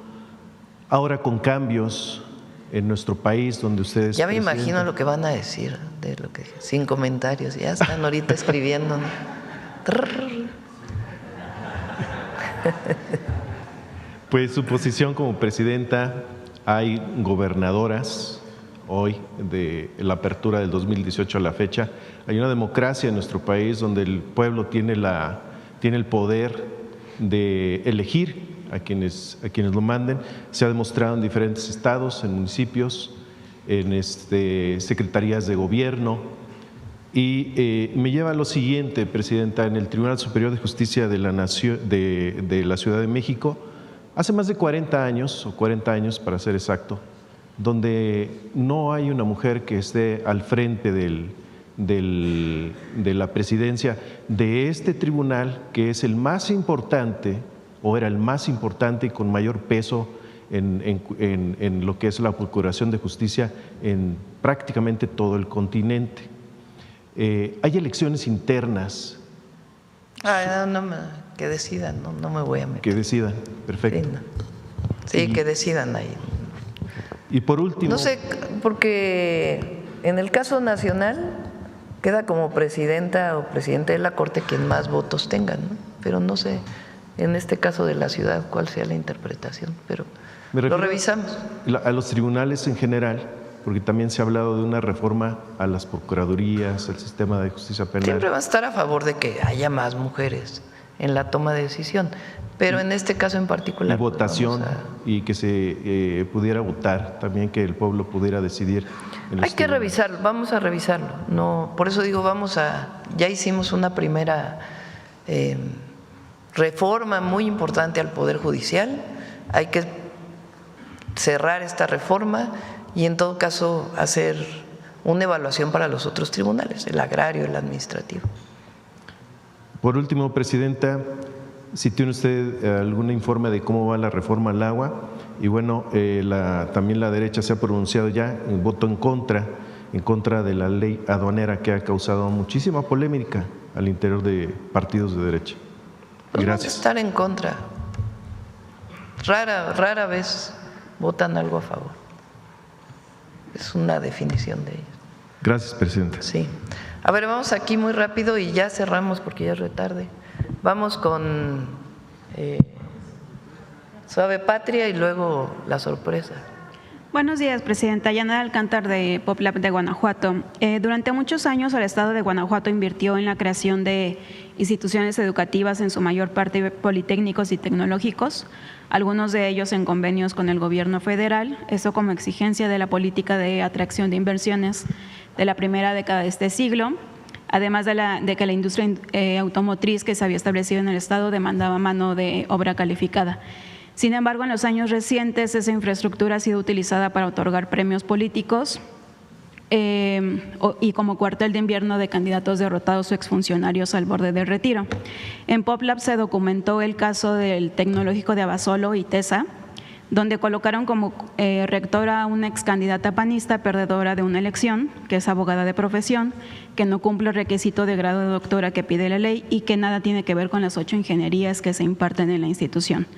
ahora con cambios en nuestro país donde ustedes… Ya me imagino lo que van a decir, de lo que sin comentarios, ya están ahorita escribiendo, ¿no? Pues su posición como presidenta, hay gobernadoras hoy de la apertura del 2018 a la fecha, hay una democracia en nuestro país donde el pueblo tiene el poder de elegir a quienes lo manden. Se ha demostrado en diferentes estados, en municipios, en secretarías de gobierno. Y me lleva a lo siguiente, Presidenta, en el Tribunal Superior de Justicia de la Nación, de la Ciudad de México, hace más de 40 años, o 40 años para ser exacto, donde no hay una mujer que esté al frente de la presidencia de este tribunal, que es el más importante o era el más importante y con mayor peso en lo que es la procuración de justicia en prácticamente todo el continente. Hay elecciones internas. Que decidan, no me voy a meter. Que decidan, perfecto. Sí, que decidan ahí. Y por último… No sé, porque en el caso nacional queda como presidenta o presidente de la Corte quien más votos tenga, ¿no? Pero no sé, en este caso de la ciudad, cuál sea la interpretación, pero lo revisamos. A los tribunales en general, porque también se ha hablado de una reforma a las procuradurías, al sistema de justicia penal. Siempre va a estar a favor de que haya más mujeres en la toma de decisión, pero en este caso en particular… Y votación, y que se pudiera votar, también que el pueblo pudiera decidir. Hay que revisarlo, vamos a revisarlo. No, por eso digo, ya hicimos una primera reforma muy importante al Poder Judicial, hay que cerrar esta reforma y en todo caso hacer una evaluación para los otros tribunales, el agrario, el administrativo. Por último, Presidenta, si tiene usted algún informe de cómo va la reforma al agua, y bueno, también la derecha se ha pronunciado ya en voto en contra de la ley aduanera que ha causado muchísima polémica al interior de partidos de derecha. Pues gracias. Vamos a estar en contra. Rara vez votan algo a favor. Es una definición de ellos. Gracias, Presidenta. Sí. A ver, vamos aquí muy rápido y ya cerramos porque ya es retarde. Vamos con Suave Patria y luego la sorpresa. Buenos días, Presidenta. Yanara Alcántar de PopLab de Guanajuato. Durante muchos años el Estado de Guanajuato invirtió en la creación de instituciones educativas, en su mayor parte politécnicos y tecnológicos, algunos de ellos en convenios con el gobierno federal, eso como exigencia de la política de atracción de inversiones de la primera década de este siglo, además de que la industria automotriz que se había establecido en el Estado demandaba mano de obra calificada. Sin embargo, en los años recientes esa infraestructura ha sido utilizada para otorgar premios políticos y como cuartel de invierno de candidatos derrotados o exfuncionarios al borde del retiro. En PopLab se documentó el caso del Tecnológico de Abasolo y TESA, donde colocaron como rectora a una ex candidata panista perdedora de una elección, que es abogada de profesión, que no cumple el requisito de grado de doctora que pide la ley y que nada tiene que ver con las 8 ingenierías que se imparten en la institución.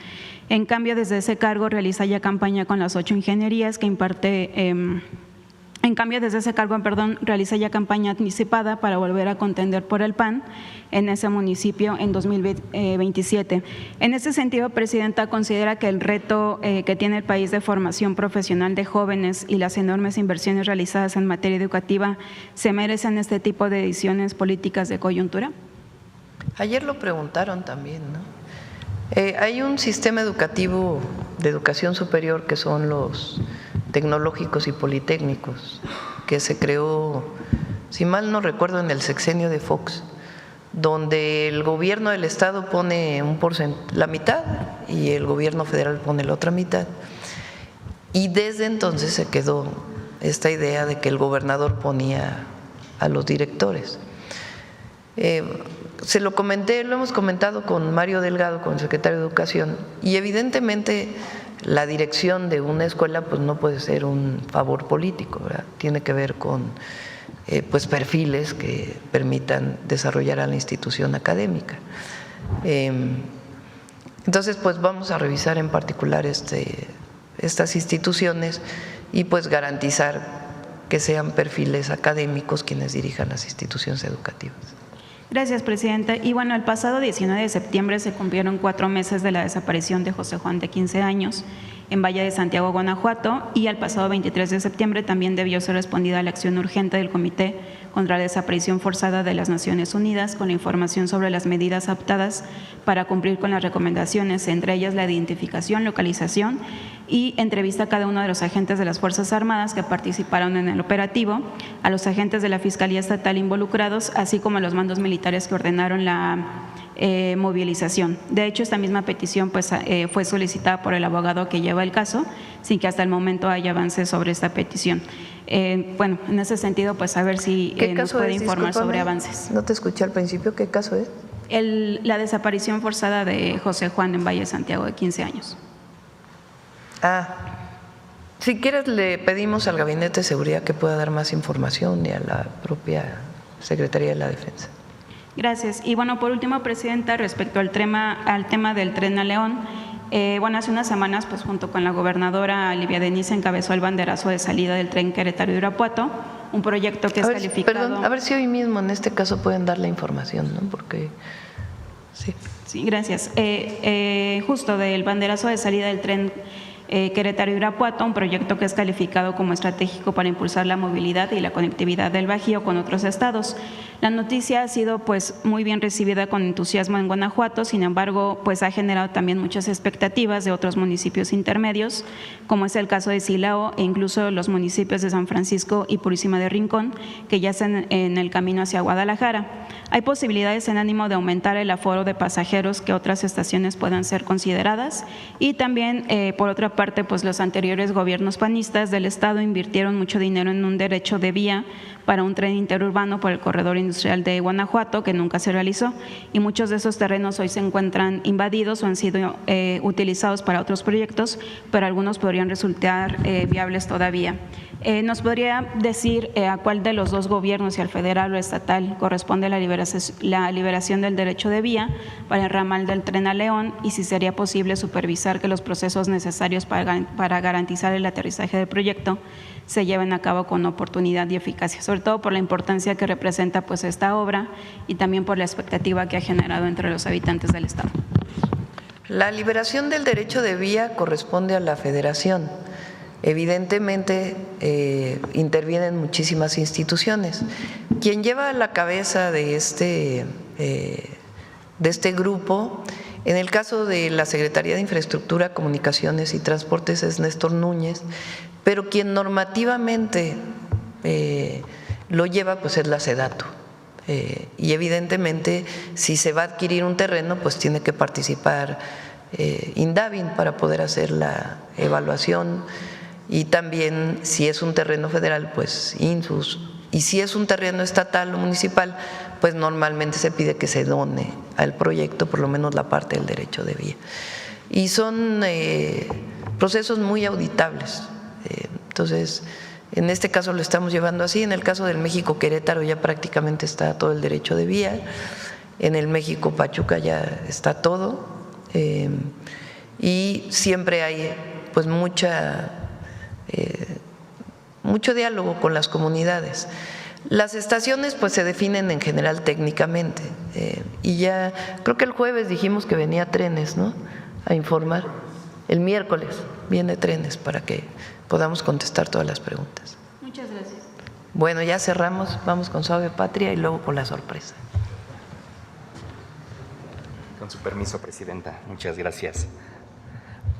En cambio, desde ese cargo realiza ya campaña con las 8 ingenierías que imparte… realiza ya campaña anticipada para volver a contender por el PAN en ese municipio en 2027. En ese sentido, Presidenta, ¿considera que el reto que tiene el país de formación profesional de jóvenes y las enormes inversiones realizadas en materia educativa se merecen este tipo de decisiones políticas de coyuntura? Ayer lo preguntaron también, ¿no? Hay un sistema educativo de educación superior que son los tecnológicos y politécnicos, que se creó, si mal no recuerdo, en el sexenio de Fox, donde el gobierno del estado pone la mitad y el gobierno federal pone la otra mitad. Y desde entonces se quedó esta idea de que el gobernador ponía a los directores. Se lo comenté, lo hemos comentado con Mario Delgado, con el secretario de Educación, y evidentemente la dirección de una escuela pues no puede ser un favor político, ¿verdad? Tiene que ver con pues perfiles que permitan desarrollar a la institución académica. Entonces pues vamos a revisar en particular estas instituciones y pues garantizar que sean perfiles académicos quienes dirijan las instituciones educativas. Gracias, Presidenta. Y bueno, el pasado 19 de septiembre se cumplieron 4 meses de la desaparición de José Juan, de 15 años, en Valle de Santiago, Guanajuato, y al pasado 23 de septiembre también debió ser respondida a la acción urgente del Comité contra la Desaparición Forzada de las Naciones Unidas con la información sobre las medidas adoptadas para cumplir con las recomendaciones, entre ellas la identificación, localización y entrevista a cada uno de los agentes de las Fuerzas Armadas que participaron en el operativo, a los agentes de la Fiscalía Estatal involucrados, así como a los mandos militares que ordenaron la movilización. De hecho, esta misma petición pues, fue solicitada por el abogado que lleva el caso, sin que hasta el momento haya avances sobre esta petición. Bueno, en ese sentido, pues a ver si nos puede informar sobre avances. No te escuché al principio, ¿qué caso es? la desaparición forzada de José Juan en Valle de Santiago de 15 años. Si quieres le pedimos al Gabinete de Seguridad que pueda dar más información y a la propia Secretaría de la Defensa. Gracias. Y bueno, por último, Presidenta, respecto al tema del Tren a León, hace unas semanas, pues junto con la gobernadora Livia Denis, se encabezó el banderazo de salida del tren Querétaro-Irapuato, un proyecto que es calificado… Perdón, a ver si hoy mismo en este caso pueden dar la información, ¿no? Porque… Sí. Sí, gracias. Justo del banderazo de salida del tren Querétaro-Irapuato, un proyecto que es calificado como estratégico para impulsar la movilidad y la conectividad del Bajío con otros estados. La noticia ha sido pues muy bien recibida con entusiasmo en Guanajuato, sin embargo pues ha generado también muchas expectativas de otros municipios intermedios, como es el caso de Silao e incluso los municipios de San Francisco y Purísima de Rincón, que ya están en el camino hacia Guadalajara. Hay posibilidades en ánimo de aumentar el aforo de pasajeros que otras estaciones puedan ser consideradas y también por otra parte pues los anteriores gobiernos panistas del estado invirtieron mucho dinero en un derecho de vía para un tren interurbano por el corredor industrial de Guanajuato que nunca se realizó y muchos de esos terrenos hoy se encuentran invadidos o han sido utilizados para otros proyectos, pero algunos podrían resultar viables todavía. ¿Nos podría decir a cuál de los dos gobiernos, si al federal o estatal, corresponde la liberación del derecho de vía para el ramal del Tren a León y si sería posible supervisar que los procesos necesarios para garantizar el aterrizaje del proyecto se lleven a cabo con oportunidad y eficacia, sobre todo por la importancia que representa pues esta obra y también por la expectativa que ha generado entre los habitantes del estado? La liberación del derecho de vía corresponde a la Federación. Evidentemente intervienen muchísimas instituciones. Quien lleva a la cabeza de este grupo, en el caso de la Secretaría de Infraestructura, Comunicaciones y Transportes es Néstor Núñez, pero quien normativamente lo lleva pues es la SEDATU. Y evidentemente si se va a adquirir un terreno pues tiene que participar INDAVIN para poder hacer la evaluación. Y también si es un terreno federal, pues INSUS. Y si es un terreno estatal o municipal, pues normalmente se pide que se done al proyecto por lo menos la parte del derecho de vía. Y son procesos muy auditables. Entonces, en este caso lo estamos llevando así. En el caso del México Querétaro ya prácticamente está todo el derecho de vía. En el México Pachuca ya está todo. Y siempre hay pues mucho diálogo con las comunidades. Las estaciones pues se definen en general técnicamente y ya creo que el jueves dijimos que venía Trenes, ¿no?, a informar. El miércoles viene Trenes para que podamos contestar todas las preguntas. Muchas gracias. Bueno, ya cerramos, vamos con Suave Patria y luego con la sorpresa. Con su permiso, Presidenta, muchas gracias.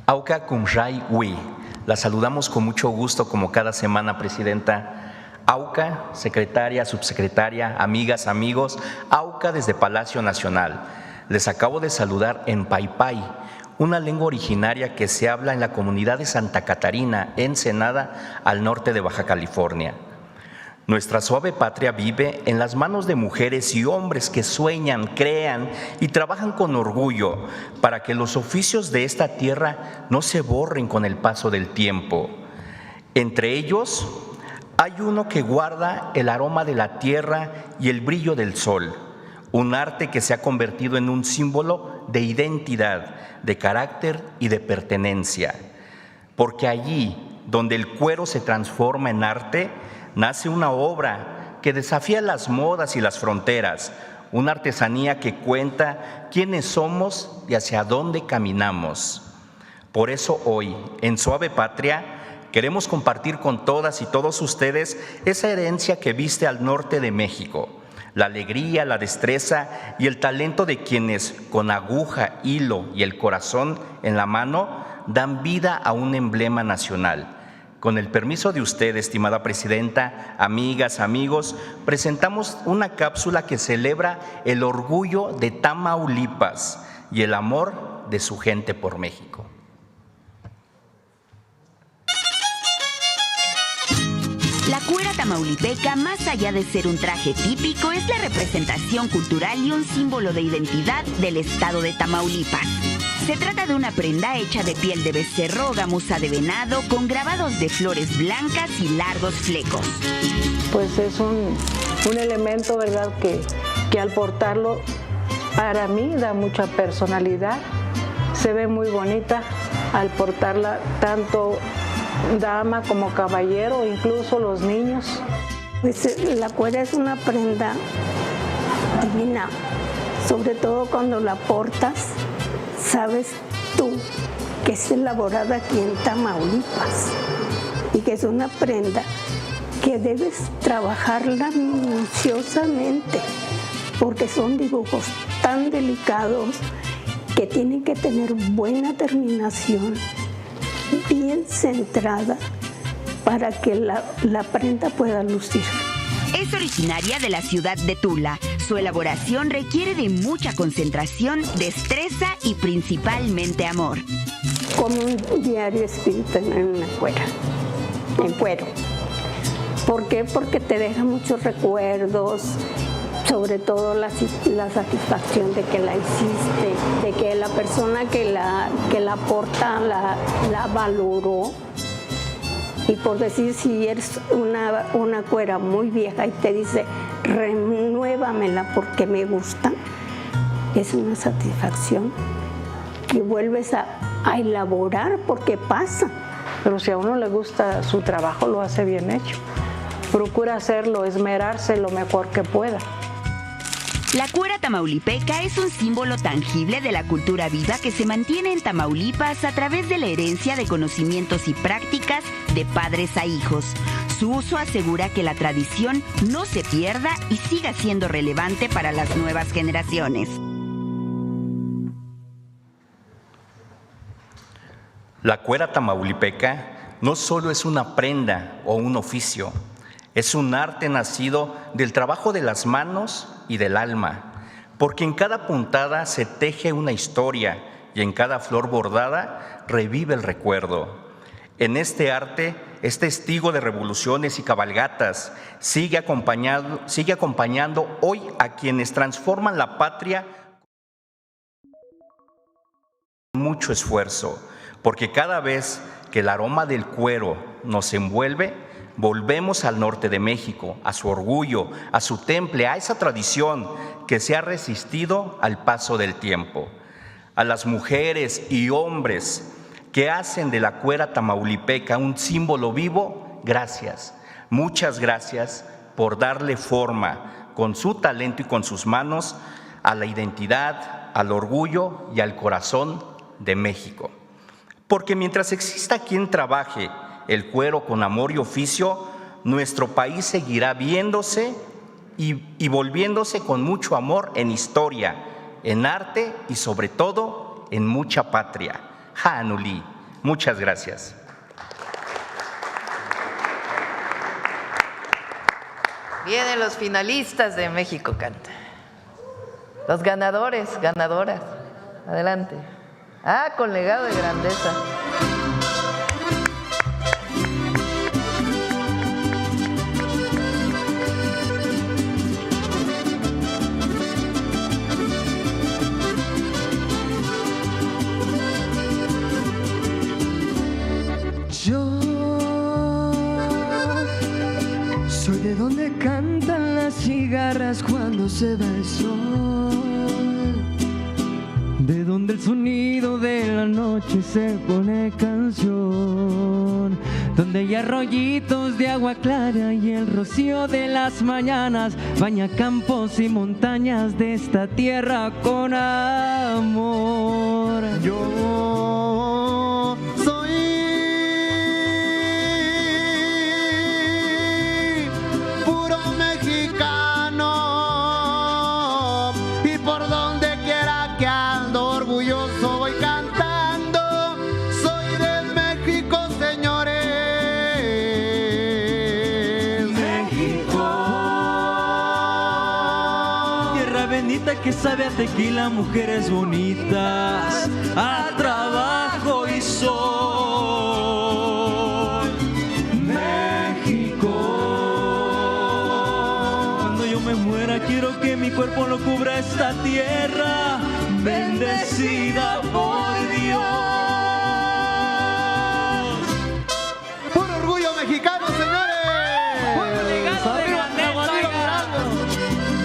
Auca Kumrai Hui. La saludamos con mucho gusto como cada semana, Presidenta. AUCA, secretaria, subsecretaria, amigas, amigos, AUCA desde Palacio Nacional. Les acabo de saludar en Paypay, una lengua originaria que se habla en la comunidad de Santa Catarina, Ensenada, al norte de Baja California. Nuestra suave patria vive en las manos de mujeres y hombres que sueñan, crean y trabajan con orgullo para que los oficios de esta tierra no se borren con el paso del tiempo. Entre ellos hay uno que guarda el aroma de la tierra y el brillo del sol, un arte que se ha convertido en un símbolo de identidad, de carácter y de pertenencia. Porque allí donde el cuero se transforma en arte, nace una obra que desafía las modas y las fronteras, una artesanía que cuenta quiénes somos y hacia dónde caminamos. Por eso hoy, en Suave Patria, queremos compartir con todas y todos ustedes esa herencia que viste al norte de México, la alegría, la destreza y el talento de quienes, con aguja, hilo y el corazón en la mano, dan vida a un emblema nacional. Con el permiso de usted, estimada Presidenta, amigas, amigos, presentamos una cápsula que celebra el orgullo de Tamaulipas y el amor de su gente por México. La cuera tamaulipeca, más allá de ser un traje típico, es la representación cultural y un símbolo de identidad del estado de Tamaulipas. Se trata de una prenda hecha de piel de becerro o gamuza de venado con grabados de flores blancas y largos flecos. Pues es un elemento, ¿verdad?, que al portarlo, para mí da mucha personalidad. Se ve muy bonita al portarla tanto dama como caballero, incluso los niños. Pues la cuera es una prenda divina, sobre todo cuando la portas, sabes tú que es elaborada aquí en Tamaulipas y que es una prenda que debes trabajarla minuciosamente porque son dibujos tan delicados que tienen que tener buena terminación, bien centrada, para que la prenda pueda lucir. Es originaria de la ciudad de Tula. Su elaboración requiere de mucha concentración, destreza y principalmente amor. Como un diario escrito en una cuera, en cuero. ¿Por qué? Porque te deja muchos recuerdos, sobre todo la satisfacción de que la hiciste, de que la persona que la porta la valoró. Y por decir, si eres una cuera muy vieja y te dice, renuévamela porque me gusta, es una satisfacción que vuelves a elaborar porque pasa. Pero si a uno le gusta su trabajo, lo hace bien hecho. Procura hacerlo, esmerarse lo mejor que pueda. La cuera tamaulipeca es un símbolo tangible de la cultura viva que se mantiene en Tamaulipas a través de la herencia de conocimientos y prácticas de padres a hijos. Su uso asegura que la tradición no se pierda y siga siendo relevante para las nuevas generaciones. La cuera tamaulipeca no solo es una prenda o un oficio, es un arte nacido del trabajo de las manos y del alma, porque en cada puntada se teje una historia y en cada flor bordada revive el recuerdo. En este arte es testigo de revoluciones y cabalgatas, sigue acompañando hoy a quienes transforman la patria con mucho esfuerzo, porque cada vez que el aroma del cuero nos envuelve, volvemos al norte de México, a su orgullo, a su temple, a esa tradición que se ha resistido al paso del tiempo. A las mujeres y hombres que hacen de la cuera tamaulipeca un símbolo vivo, gracias. Muchas gracias por darle forma con su talento y con sus manos a la identidad, al orgullo y al corazón de México. Porque mientras exista quien trabaje el cuero con amor y oficio, nuestro país seguirá viéndose y volviéndose con mucho amor en historia, en arte y sobre todo en mucha patria. Hanuli, muchas gracias. Vienen los finalistas de México Canta. Los ganadores, ganadoras. Adelante. Con legado de grandeza. Soy de donde cantan las cigarras cuando se va el sol, de donde el sonido de la noche se pone canción, donde hay arroyitos de agua clara y el rocío de las mañanas baña campos y montañas de esta tierra con amor. Yo soy puro mexicano y por donde quiera que ando orgulloso voy cantando. Soy de México, señores. México, tierra bendita que sabe a tequila, mujeres bonitas, a trabajo y sol. México, cuerpo lo cubra esta tierra, bendecida por Dios. ¡Puro orgullo mexicano, señores! ¡Puro legado de Vanessa!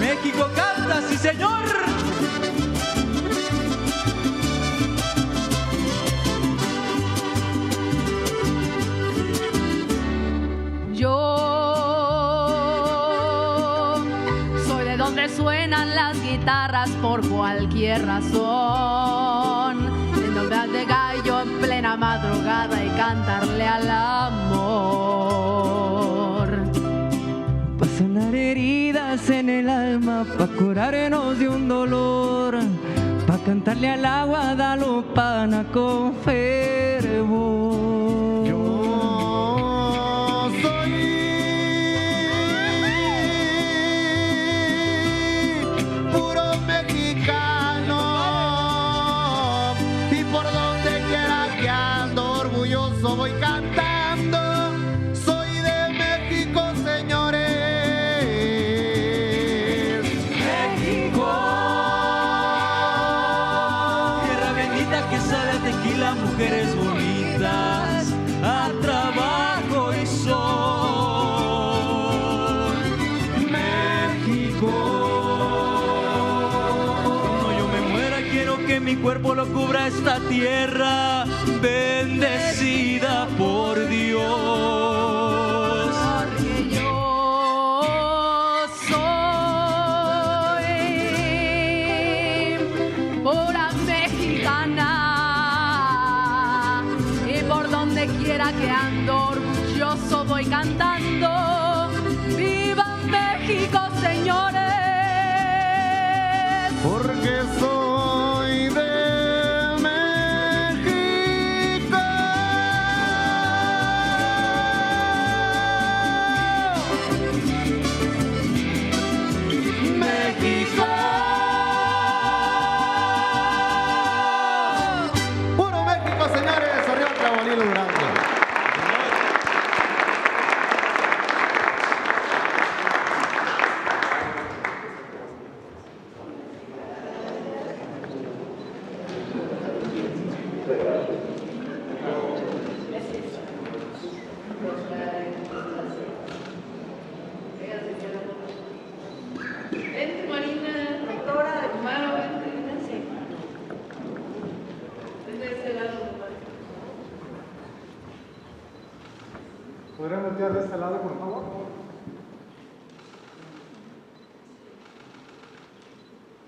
¡México canta, sí señor! Donde suenan las guitarras por cualquier razón, en donde de gallo en plena madrugada y cantarle al amor. Pa' sanar heridas en el alma, pa' curarnos de un dolor, pa' cantarle al agua guadalupana con fervor. Voy cantando, soy de México, señores. México, tierra bendita que sabe a tequila, mujeres bonitas, a trabajo y sol. México, cuando yo me muera quiero que mi cuerpo lo cubra esta tierra, bendecida por Dios. Porque yo soy pura mexicana y por donde quiera que ando orgulloso voy cantando. ¡Viva México, señores! Porque soy de ¿Podrían voltear de este lado, por favor?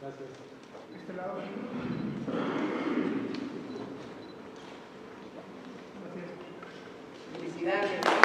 Gracias. Este lado. Gracias. Felicidades.